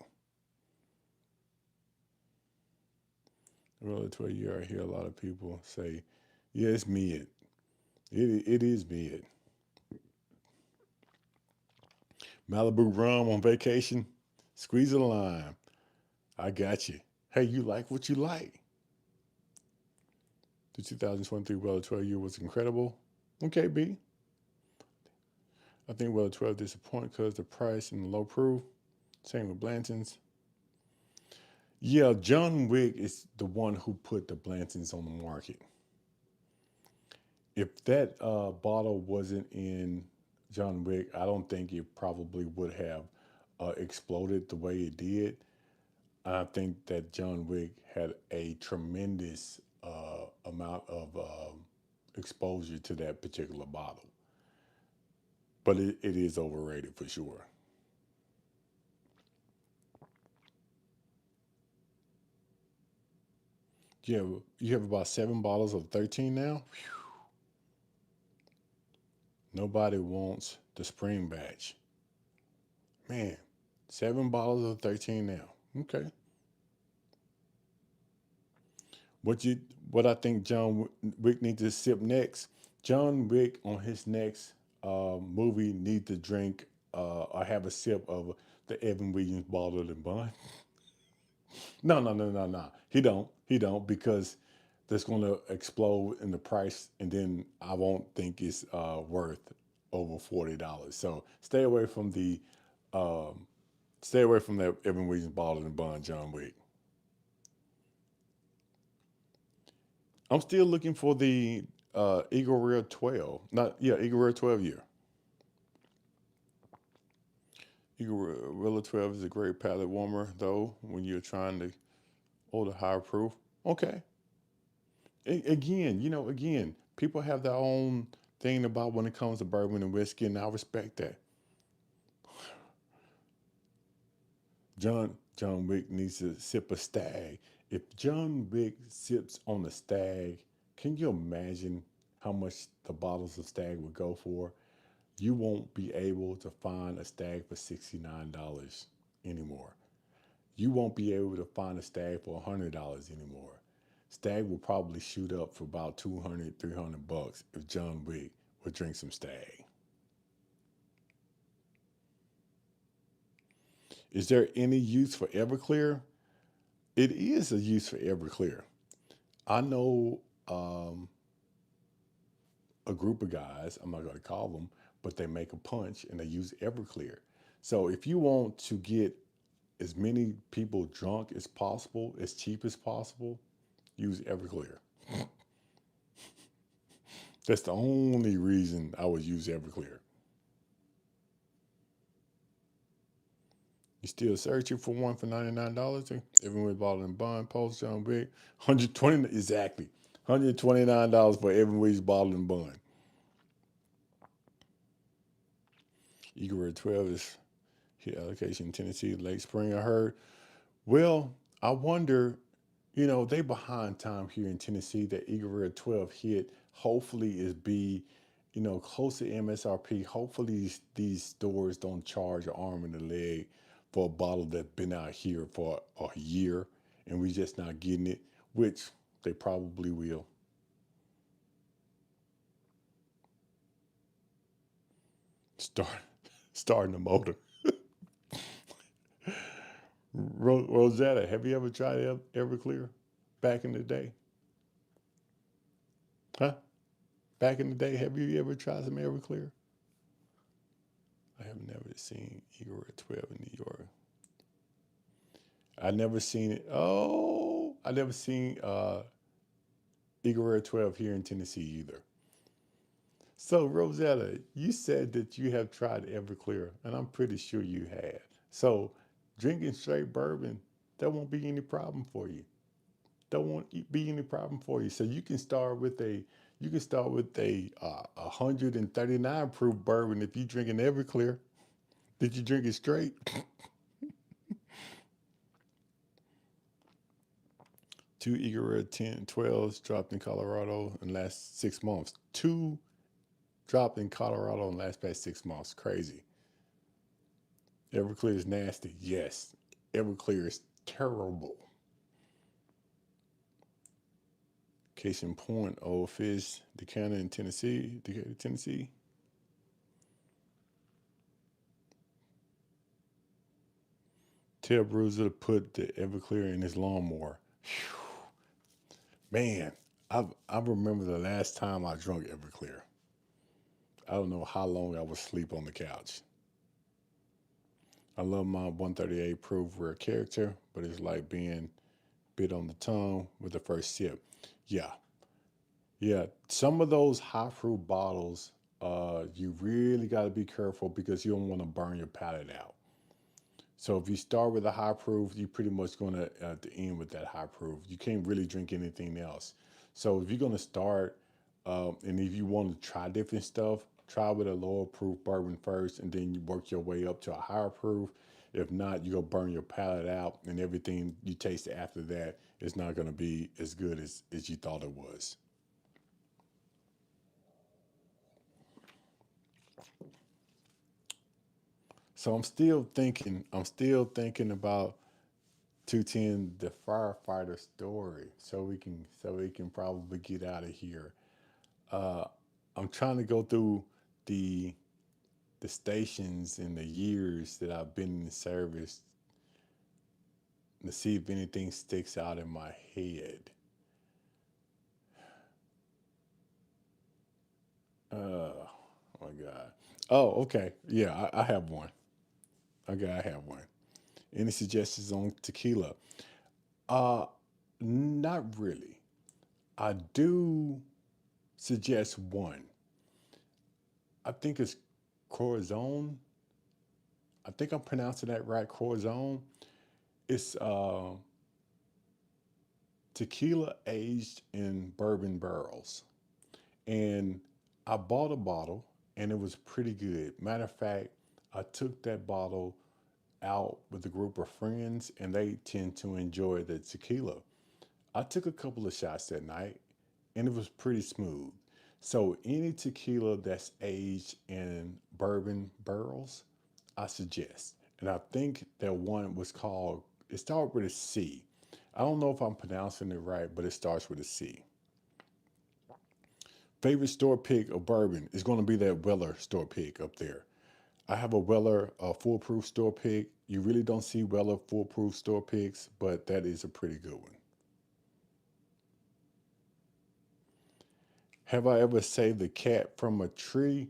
Well, it's where you hear a lot of people say, yeah, it's mid. It is mid. Malibu rum on vacation, squeeze a lime. I got you. Hey, you like what you like. The 2023 Weller 12 year was incredible. Okay, B. I think Weller 12 disappointed because the price and the low proof. Same with Blanton's. Yeah, John Wick is the one who put the Blantons on the market. If that bottle wasn't in John Wick, I don't think it probably would have exploded the way it did. I think that John Wick had a tremendous amount of exposure to that particular bottle, but it is overrated for sure. You have about 7 bottles of 13 now. Nobody wants the spring batch. Man, 7 bottles of 13 now. Okay. What you what I think John Wick needs to sip next. John Wick on his next movie need to drink or have a sip of the Evan Williams bottled and bond. No, no, no, no, no. He don't because that's going to explode in the price, and then I won't think it's worth over $40. So um, stay away from that Evan Williams bottled and bond John Wick. I'm still looking for the Eagle Rare 12. Not yeah, Eagle Rare 12 year. Eagle Rare 12 is a great palate warmer though when you're trying to order higher proof. Okay. Again, again, people have their own thing about when it comes to bourbon and whiskey, and I respect that. John Wick needs to sip a stag. If John Wick sips on a stag, can you imagine how much the bottles of stag would go for? You won't be able to find a stag for $69 anymore. You won't be able to find a stag for $100 anymore. Stag will probably shoot up for about 200, $300 if John Wick would drink some stag. Is there any use for Everclear? It is a use for Everclear. I know a group of guys, I'm not going to call them, but they make a punch and they use Everclear. So if you want to get as many people drunk as possible, as cheap as possible, use Everclear. That's the only reason I would use Everclear. You still searching for one for $99? Everyone bought in bond, post John Wick. 120 exactly. $129 for everyone's bottle and bun. Eagle Red 12 is hit allocation in Tennessee late spring, I heard. Well, I wonder, they behind time here in Tennessee that Eagle Red 12 hit. Hopefully is be, close to MSRP. Hopefully these stores don't charge an arm and a leg for a bottle that's been out here for a year and we just not getting it, which they probably will. Start starting the motor. Rosetta, have you ever tried Everclear? back in the day? Huh? Back in the day, have you ever tried some Everclear? I have never seen Eagle Red 12 in New York. I never seen it. Oh, I never seen Eagle Red 12 here in Tennessee either. So, Rosetta, you said that you have tried Everclear, and I'm pretty sure you have. So, drinking straight bourbon, that won't be any problem for you. That won't be any problem for you. So you can start with a 139 proof bourbon if you drink an Everclear. Did you drink it straight? Two Eagle Red 10, 12s dropped in Colorado in the last 6 months. Two dropped in Colorado in the last past 6 months. Crazy. Everclear is nasty. Yes. Everclear is terrible. Case in point, Old Fish, Decatur in Tennessee. Decatur, Tennessee. Tell Bruiser to put the Everclear in his lawnmower. Whew. Man, I remember the last time I drank Everclear. I don't know how long I would sleep on the couch. I love my 138 proof rare character, but it's like being bit on the tongue with the first sip. Yeah, yeah. Some of those high fruit bottles, you really got to be careful because you don't want to burn your palate out. So if you start with a high proof, you're pretty much going to at the end with that high proof. You can't really drink anything else. So if you're going to start, and if you want to try different stuff, try with a lower proof bourbon first, and then you work your way up to a higher proof. If not, you're gonna burn your palate out, and everything you taste after that is not gonna be as good as you thought it was. So I'm still thinking about 210 the firefighter story so we can probably get out of here. uh I'm trying to go through the the stations and the years that I've been in the service to see if anything sticks out in my head. Oh my god. Oh, okay, yeah, I have one. Okay, I have one. Any suggestions on tequila? uh Not really. I do suggest one. I think it's Corazon. I think I'm pronouncing that right. Corazon. It's tequila aged in bourbon barrels, and I bought a bottle, and it was pretty good. Matter of fact, I took that bottle out with a group of friends, and they tend to enjoy the tequila. I took a couple of shots that night, and it was pretty smooth. So any tequila that's aged in bourbon barrels, I suggest. And I think that one was called, it started with a C. I don't know if I'm pronouncing it right, but it starts with a C. Favorite store pick of bourbon is going to be that Weller store pick up there. I have a Weller foolproof store pick. You really don't see Weller foolproof store picks, but that is a pretty good one. Have I ever saved a cat from a tree?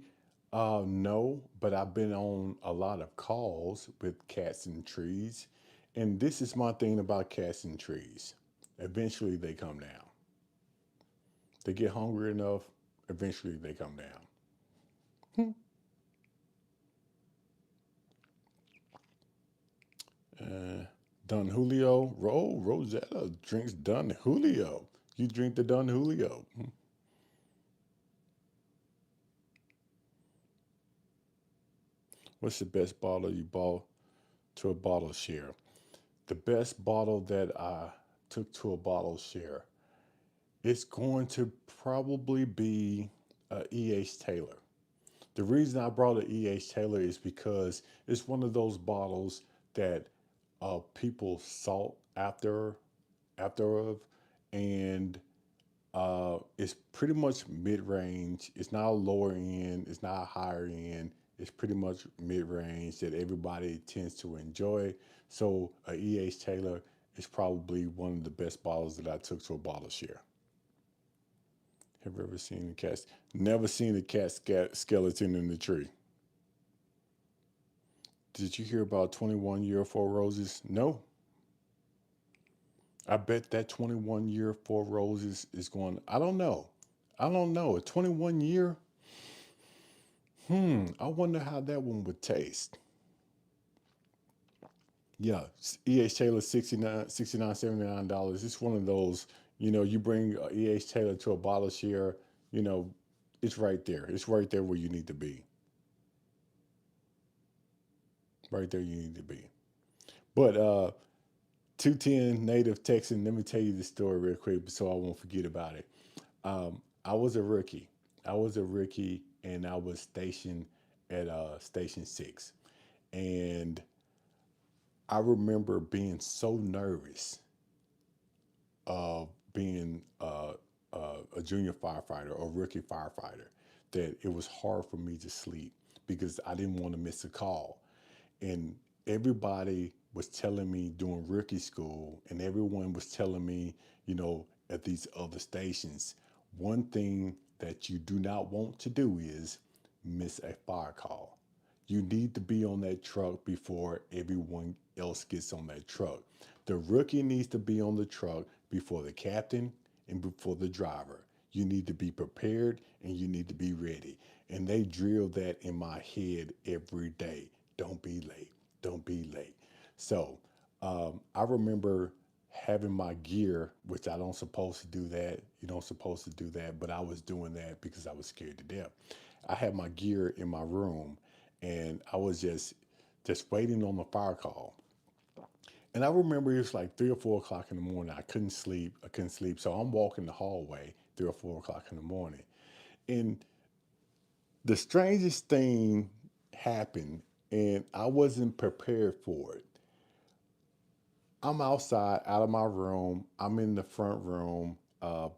No, but I've been on a lot of calls with cats and trees. And this is my thing about cats and trees. Eventually they come down. They get hungry enough, eventually they come down. uh, Don Julio. Rosetta drinks Don Julio. You drink the Don Julio. What's the best bottle you bought to a bottle share? The best bottle that I took to a bottle share, it's going to probably be E.H. Taylor. The reason I brought an E.H. Taylor is because it's one of those bottles that people sought after of, and it's pretty much mid range. It's not a lower end. It's not a higher end. It's pretty much mid range that everybody tends to enjoy. So a E.H. Taylor is probably one of the best bottles that I took to a bottle share. Have you ever seen a cat? Never seen a skeleton in the tree. Did you hear about 21-year Four Roses? No. I bet that 21-year Four Roses is going. I don't know. I don't know. A 21-year. I wonder how that one would taste. Yeah, E.H. Taylor 69 $79 $79. It's one of those, you bring E.H. Taylor to a bottle share, you know, it's right there. It's right there where you need to be. Right there you need to be. But 210 native Texan, let me tell you this story real quick so I won't forget about it. I was a rookie. I was a rookie and I was stationed at Station 6. And I remember being so nervous of being a junior firefighter or rookie firefighter that it was hard for me to sleep because I didn't want to miss a call. And everybody was telling me during rookie school, and everyone was telling me, at these other stations, one thing that you do not want to do is miss a fire call. You need to be on that truck before everyone else gets on that truck. The rookie needs to be on the truck before the captain and before the driver. You need to be prepared and you need to be ready. And they drill that in my head every day. Don't be late. Don't be late. So I remember having my gear, which I don't supposed to do that. You don't supposed to do that, but I was doing that because I was scared to death. I had my gear in my room, and I was just waiting on the fire call. And I remember it was like 3 or 4 o'clock in the morning. I couldn't sleep. I couldn't sleep. So I'm walking the hallway 3 or 4 o'clock in the morning. And the strangest thing happened, and I wasn't prepared for it. I'm outside, out of my room. I'm in the front room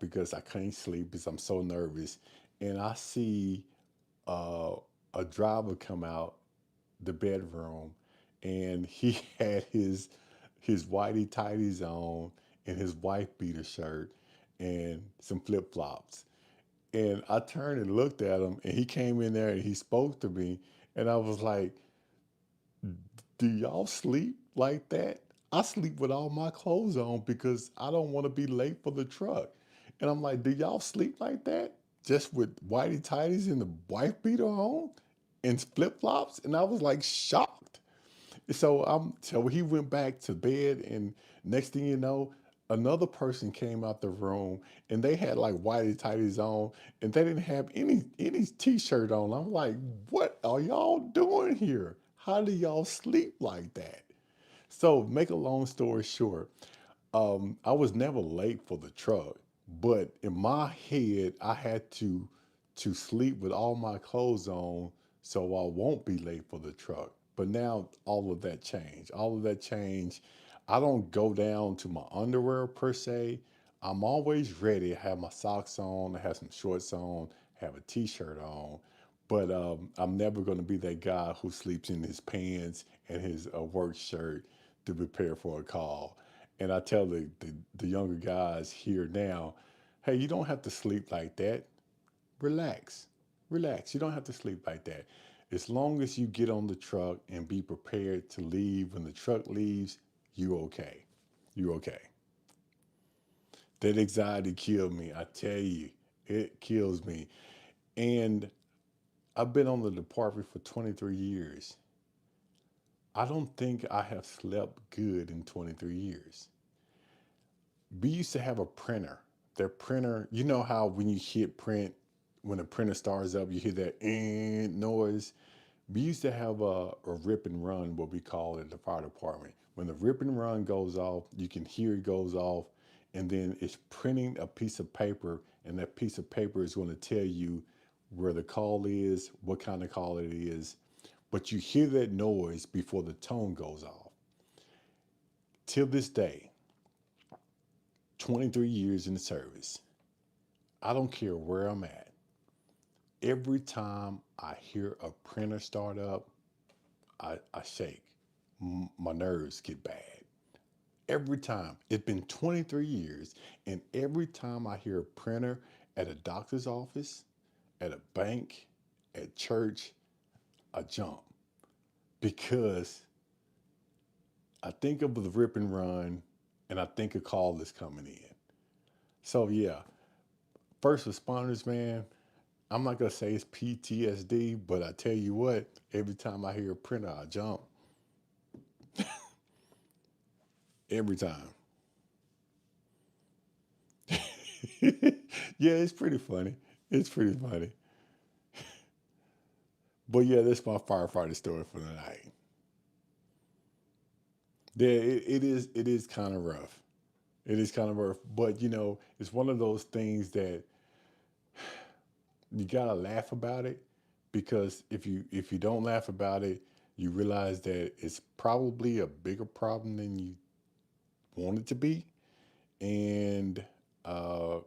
because I couldn't sleep because I'm so nervous. And I see uh, a driver come out the bedroom, and he had his whitey tighties on and his wife beater shirt and some flip flops. And I turned and looked at him, and he came in there and he spoke to me, and I was like, "Do y'all sleep like that? I sleep with all my clothes on because I don't want to be late for the truck." And I'm like, "Do y'all sleep like that? Just with whitey tighties and the wife beater on and flip flops?" And I was like shocked. So he went back to bed, and next thing you know, another person came out the room, and they had like whitey tighties on, and they didn't have any t-shirt on. I'm like, what are y'all doing here? How do y'all sleep like that? So make a long story short, I was never late for the truck, but in my head, I had to sleep with all my clothes on so I won't be late for the truck. But now all of that changed. All of that changed. I don't go down to my underwear per se. I'm always ready. I have my socks on. I have some shorts on. Have a t-shirt on. But I'm never going to be that guy who sleeps in his pants and his work shirt to prepare for a call. And I tell the younger guys here now, hey, you don't have to sleep like that. Relax. Relax. You don't have to sleep like that. As long as you get on the truck and be prepared to leave when the truck leaves, you okay. You okay. That anxiety killed me. I tell you, it kills me. And I've been on the department for 23 years. I don't think I have slept good in 23 years. We used to have a printer. The printer, you know how when you hit print, when the printer starts up, you hear that noise. We used to have a rip and run, what we call it, at the fire department. When the rip and run goes off, you can hear it goes off, and then it's printing a piece of paper, and that piece of paper is going to tell you where the call is, what kind of call it is. But you hear that noise before the tone goes off. Till this day, 23 years in the service, I don't care where I'm at. Every time I hear a printer start up, I shake. My nerves get bad. Every time. It's been 23 years. And every time I hear a printer at a doctor's office, at a bank, at church, I jump because I think of the rip and run and I think a call is coming in. So, yeah, first responders, man, I'm not going to say it's PTSD, but I tell you what, every time I hear a printer, I jump. Every time. Yeah, it's pretty funny. It's pretty funny. But yeah, that's my firefighter story for the night. Yeah, it is kind of rough. It is kind of rough, but it's one of those things that you gotta laugh about it because if you don't laugh about it, you realize that it's probably a bigger problem than you want it to be, and uh,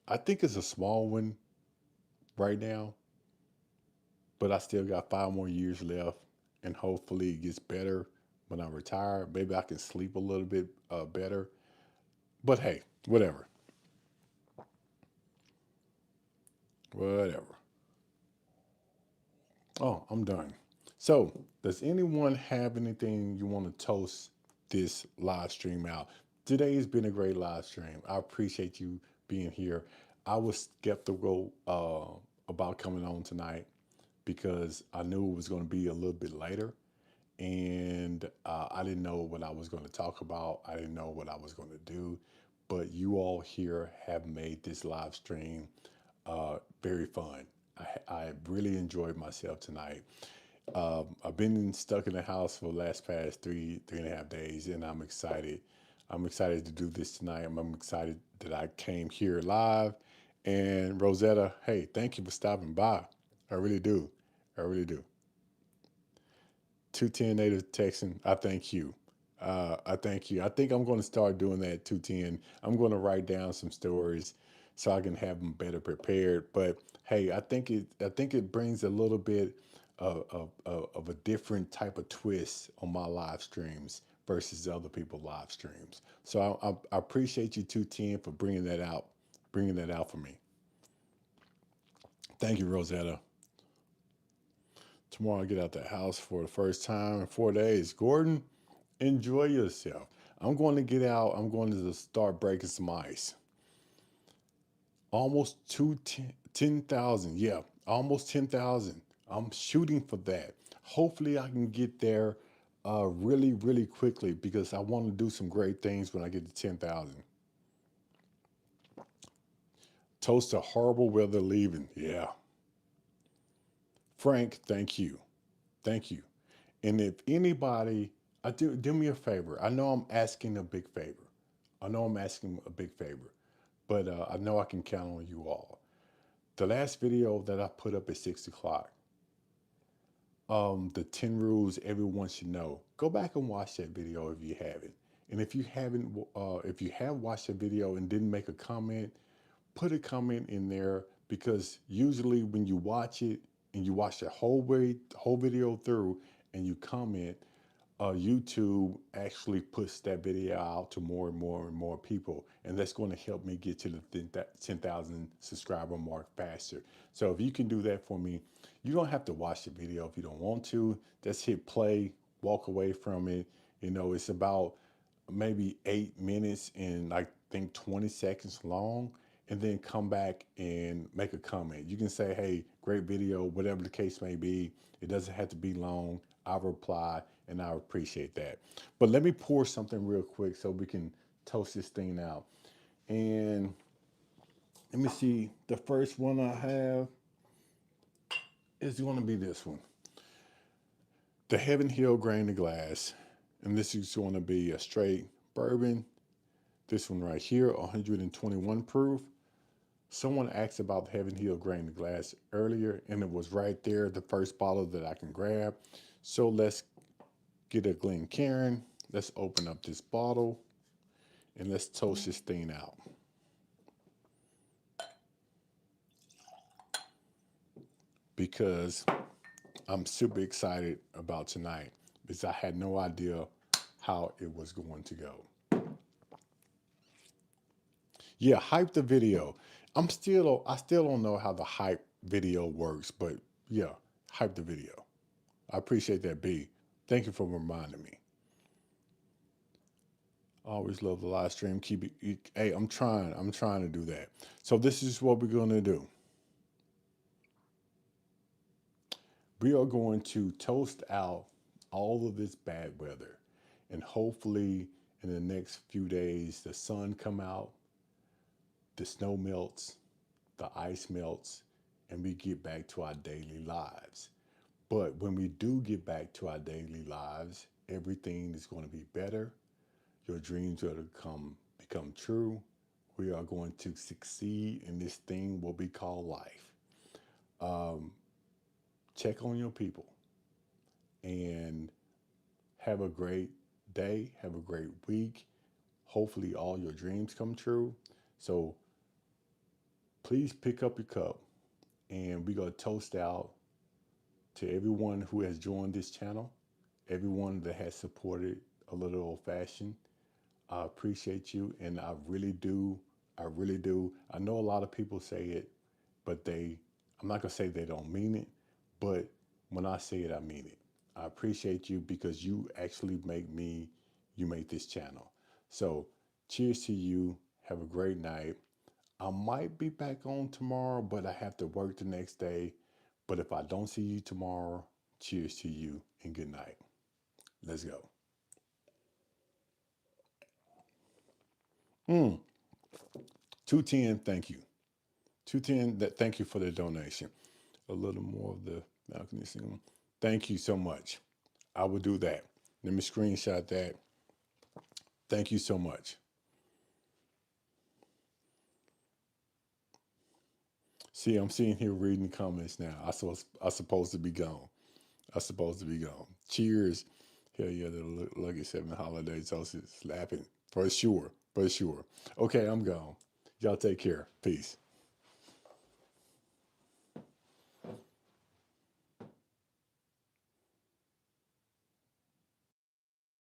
I think it's a small one right now, but I still got 5 more years left, and hopefully it gets better when I retire. Maybe I can sleep a little bit better. But hey, whatever, whatever. Oh, I'm done. So, does anyone have anything you want to toast this live stream out? Today's been a great live stream. I appreciate you being here. I was skeptical about coming on tonight because I knew it was going to be a little bit later, and I didn't know what I was going to talk about. I didn't know what I was going to do, but you all here have made this live stream very fun. I really enjoyed myself tonight. I've been stuck in the house for the last past 3.5 days, and I'm excited. I'm excited to do this tonight. I'm excited that I came here live. And Rosetta, hey, thank you for stopping by. I really do. I really do. 210 Native Texan, I thank you. I thank you. I think I'm going to start doing that 210. I'm going to write down some stories so I can have them better prepared. But hey, I think it brings a little bit of a different type of twist on my live streams versus other people's live streams. So I appreciate you 210 for bringing that out for me. Thank you, Rosetta. Tomorrow I get out the house for the first time in 4 days. Gordon, enjoy yourself. I'm going to get out. I'm going to start breaking some ice. Almost 10,000. Yeah, almost 10,000. I'm shooting for that. Hopefully, I can get there really, really quickly because I want to do some great things when I get to 10,000. Toast to horrible weather leaving. Yeah. Frank, thank you. Thank you. And if anybody, do me a favor. I know I'm asking a big favor. I know I'm asking a big favor, but I know I can count on you all. The last video that I put up at 6 o'clock, the 10 rules everyone should know. Go back and watch that video if you haven't. And if you have watched the video and didn't make a comment, put a comment in there because usually when you watch it and you watch the whole video through and you comment, YouTube actually puts that video out to more and more and more people, and that's going to help me get to the 10,000 subscriber mark faster. So if you can do that for me, you don't have to watch the video if you don't want to. Just hit play, walk away from it. It's about maybe 8 minutes and I think 20 seconds long, and then come back and make a comment. You can say, hey, great video, whatever the case may be. It doesn't have to be long. I'll reply and I appreciate that. But let me pour something real quick so we can toast this thing out. And let me see, the first one I have is going to be this one, the Heaven Hill Grain of Glass. And this is going to be a straight bourbon. This one right here, 121 proof. Someone asked about the Heaven Hill Grain of Glass earlier, and it was right there, the first bottle that I can grab. So let's get a Glencairn. Let's open up this bottle and let's toast this thing out. Because I'm super excited about tonight because I had no idea how it was going to go. Yeah, hype the video. I still don't know how the hype video works, but yeah, hype the video. I appreciate that, B. Thank you for reminding me. I always love the live stream. Keep it. Hey, I'm trying to do that. So this is what we're gonna do. We are going to toast out all of this bad weather, and hopefully in the next few days the sun come out, the snow melts, the ice melts, and we get back to our daily lives. But when we do get back to our daily lives, everything is going to be better. Your dreams are to become true. We are going to succeed in this thing what we call life. Um, check on your people and have a great day. Have a great week. Hopefully, all your dreams come true. So please pick up your cup and we're going to toast out to everyone who has joined this channel, everyone that has supported a little old fashioned. I appreciate you, and I really do. I really do. I know a lot of people say it, but I'm not gonna say they don't mean it, but when I say it, I mean it. I appreciate you because you actually you make this channel. So, cheers to you. Have a great night. I might be back on tomorrow, but I have to work the next day. But if I don't see you tomorrow, cheers to you and good night. Let's go. 210, thank you. 210, thank you for the donation. A little more of the balcony single. Thank you so much. I will do that. Let me screenshot that. Thank you so much. See, I'm sitting here reading comments now. I supposed to be gone. I supposed to be gone. Cheers. Hell yeah, the Lucky 7 holiday toast is slapping. For sure. For sure. Okay, I'm gone. Y'all take care. Peace.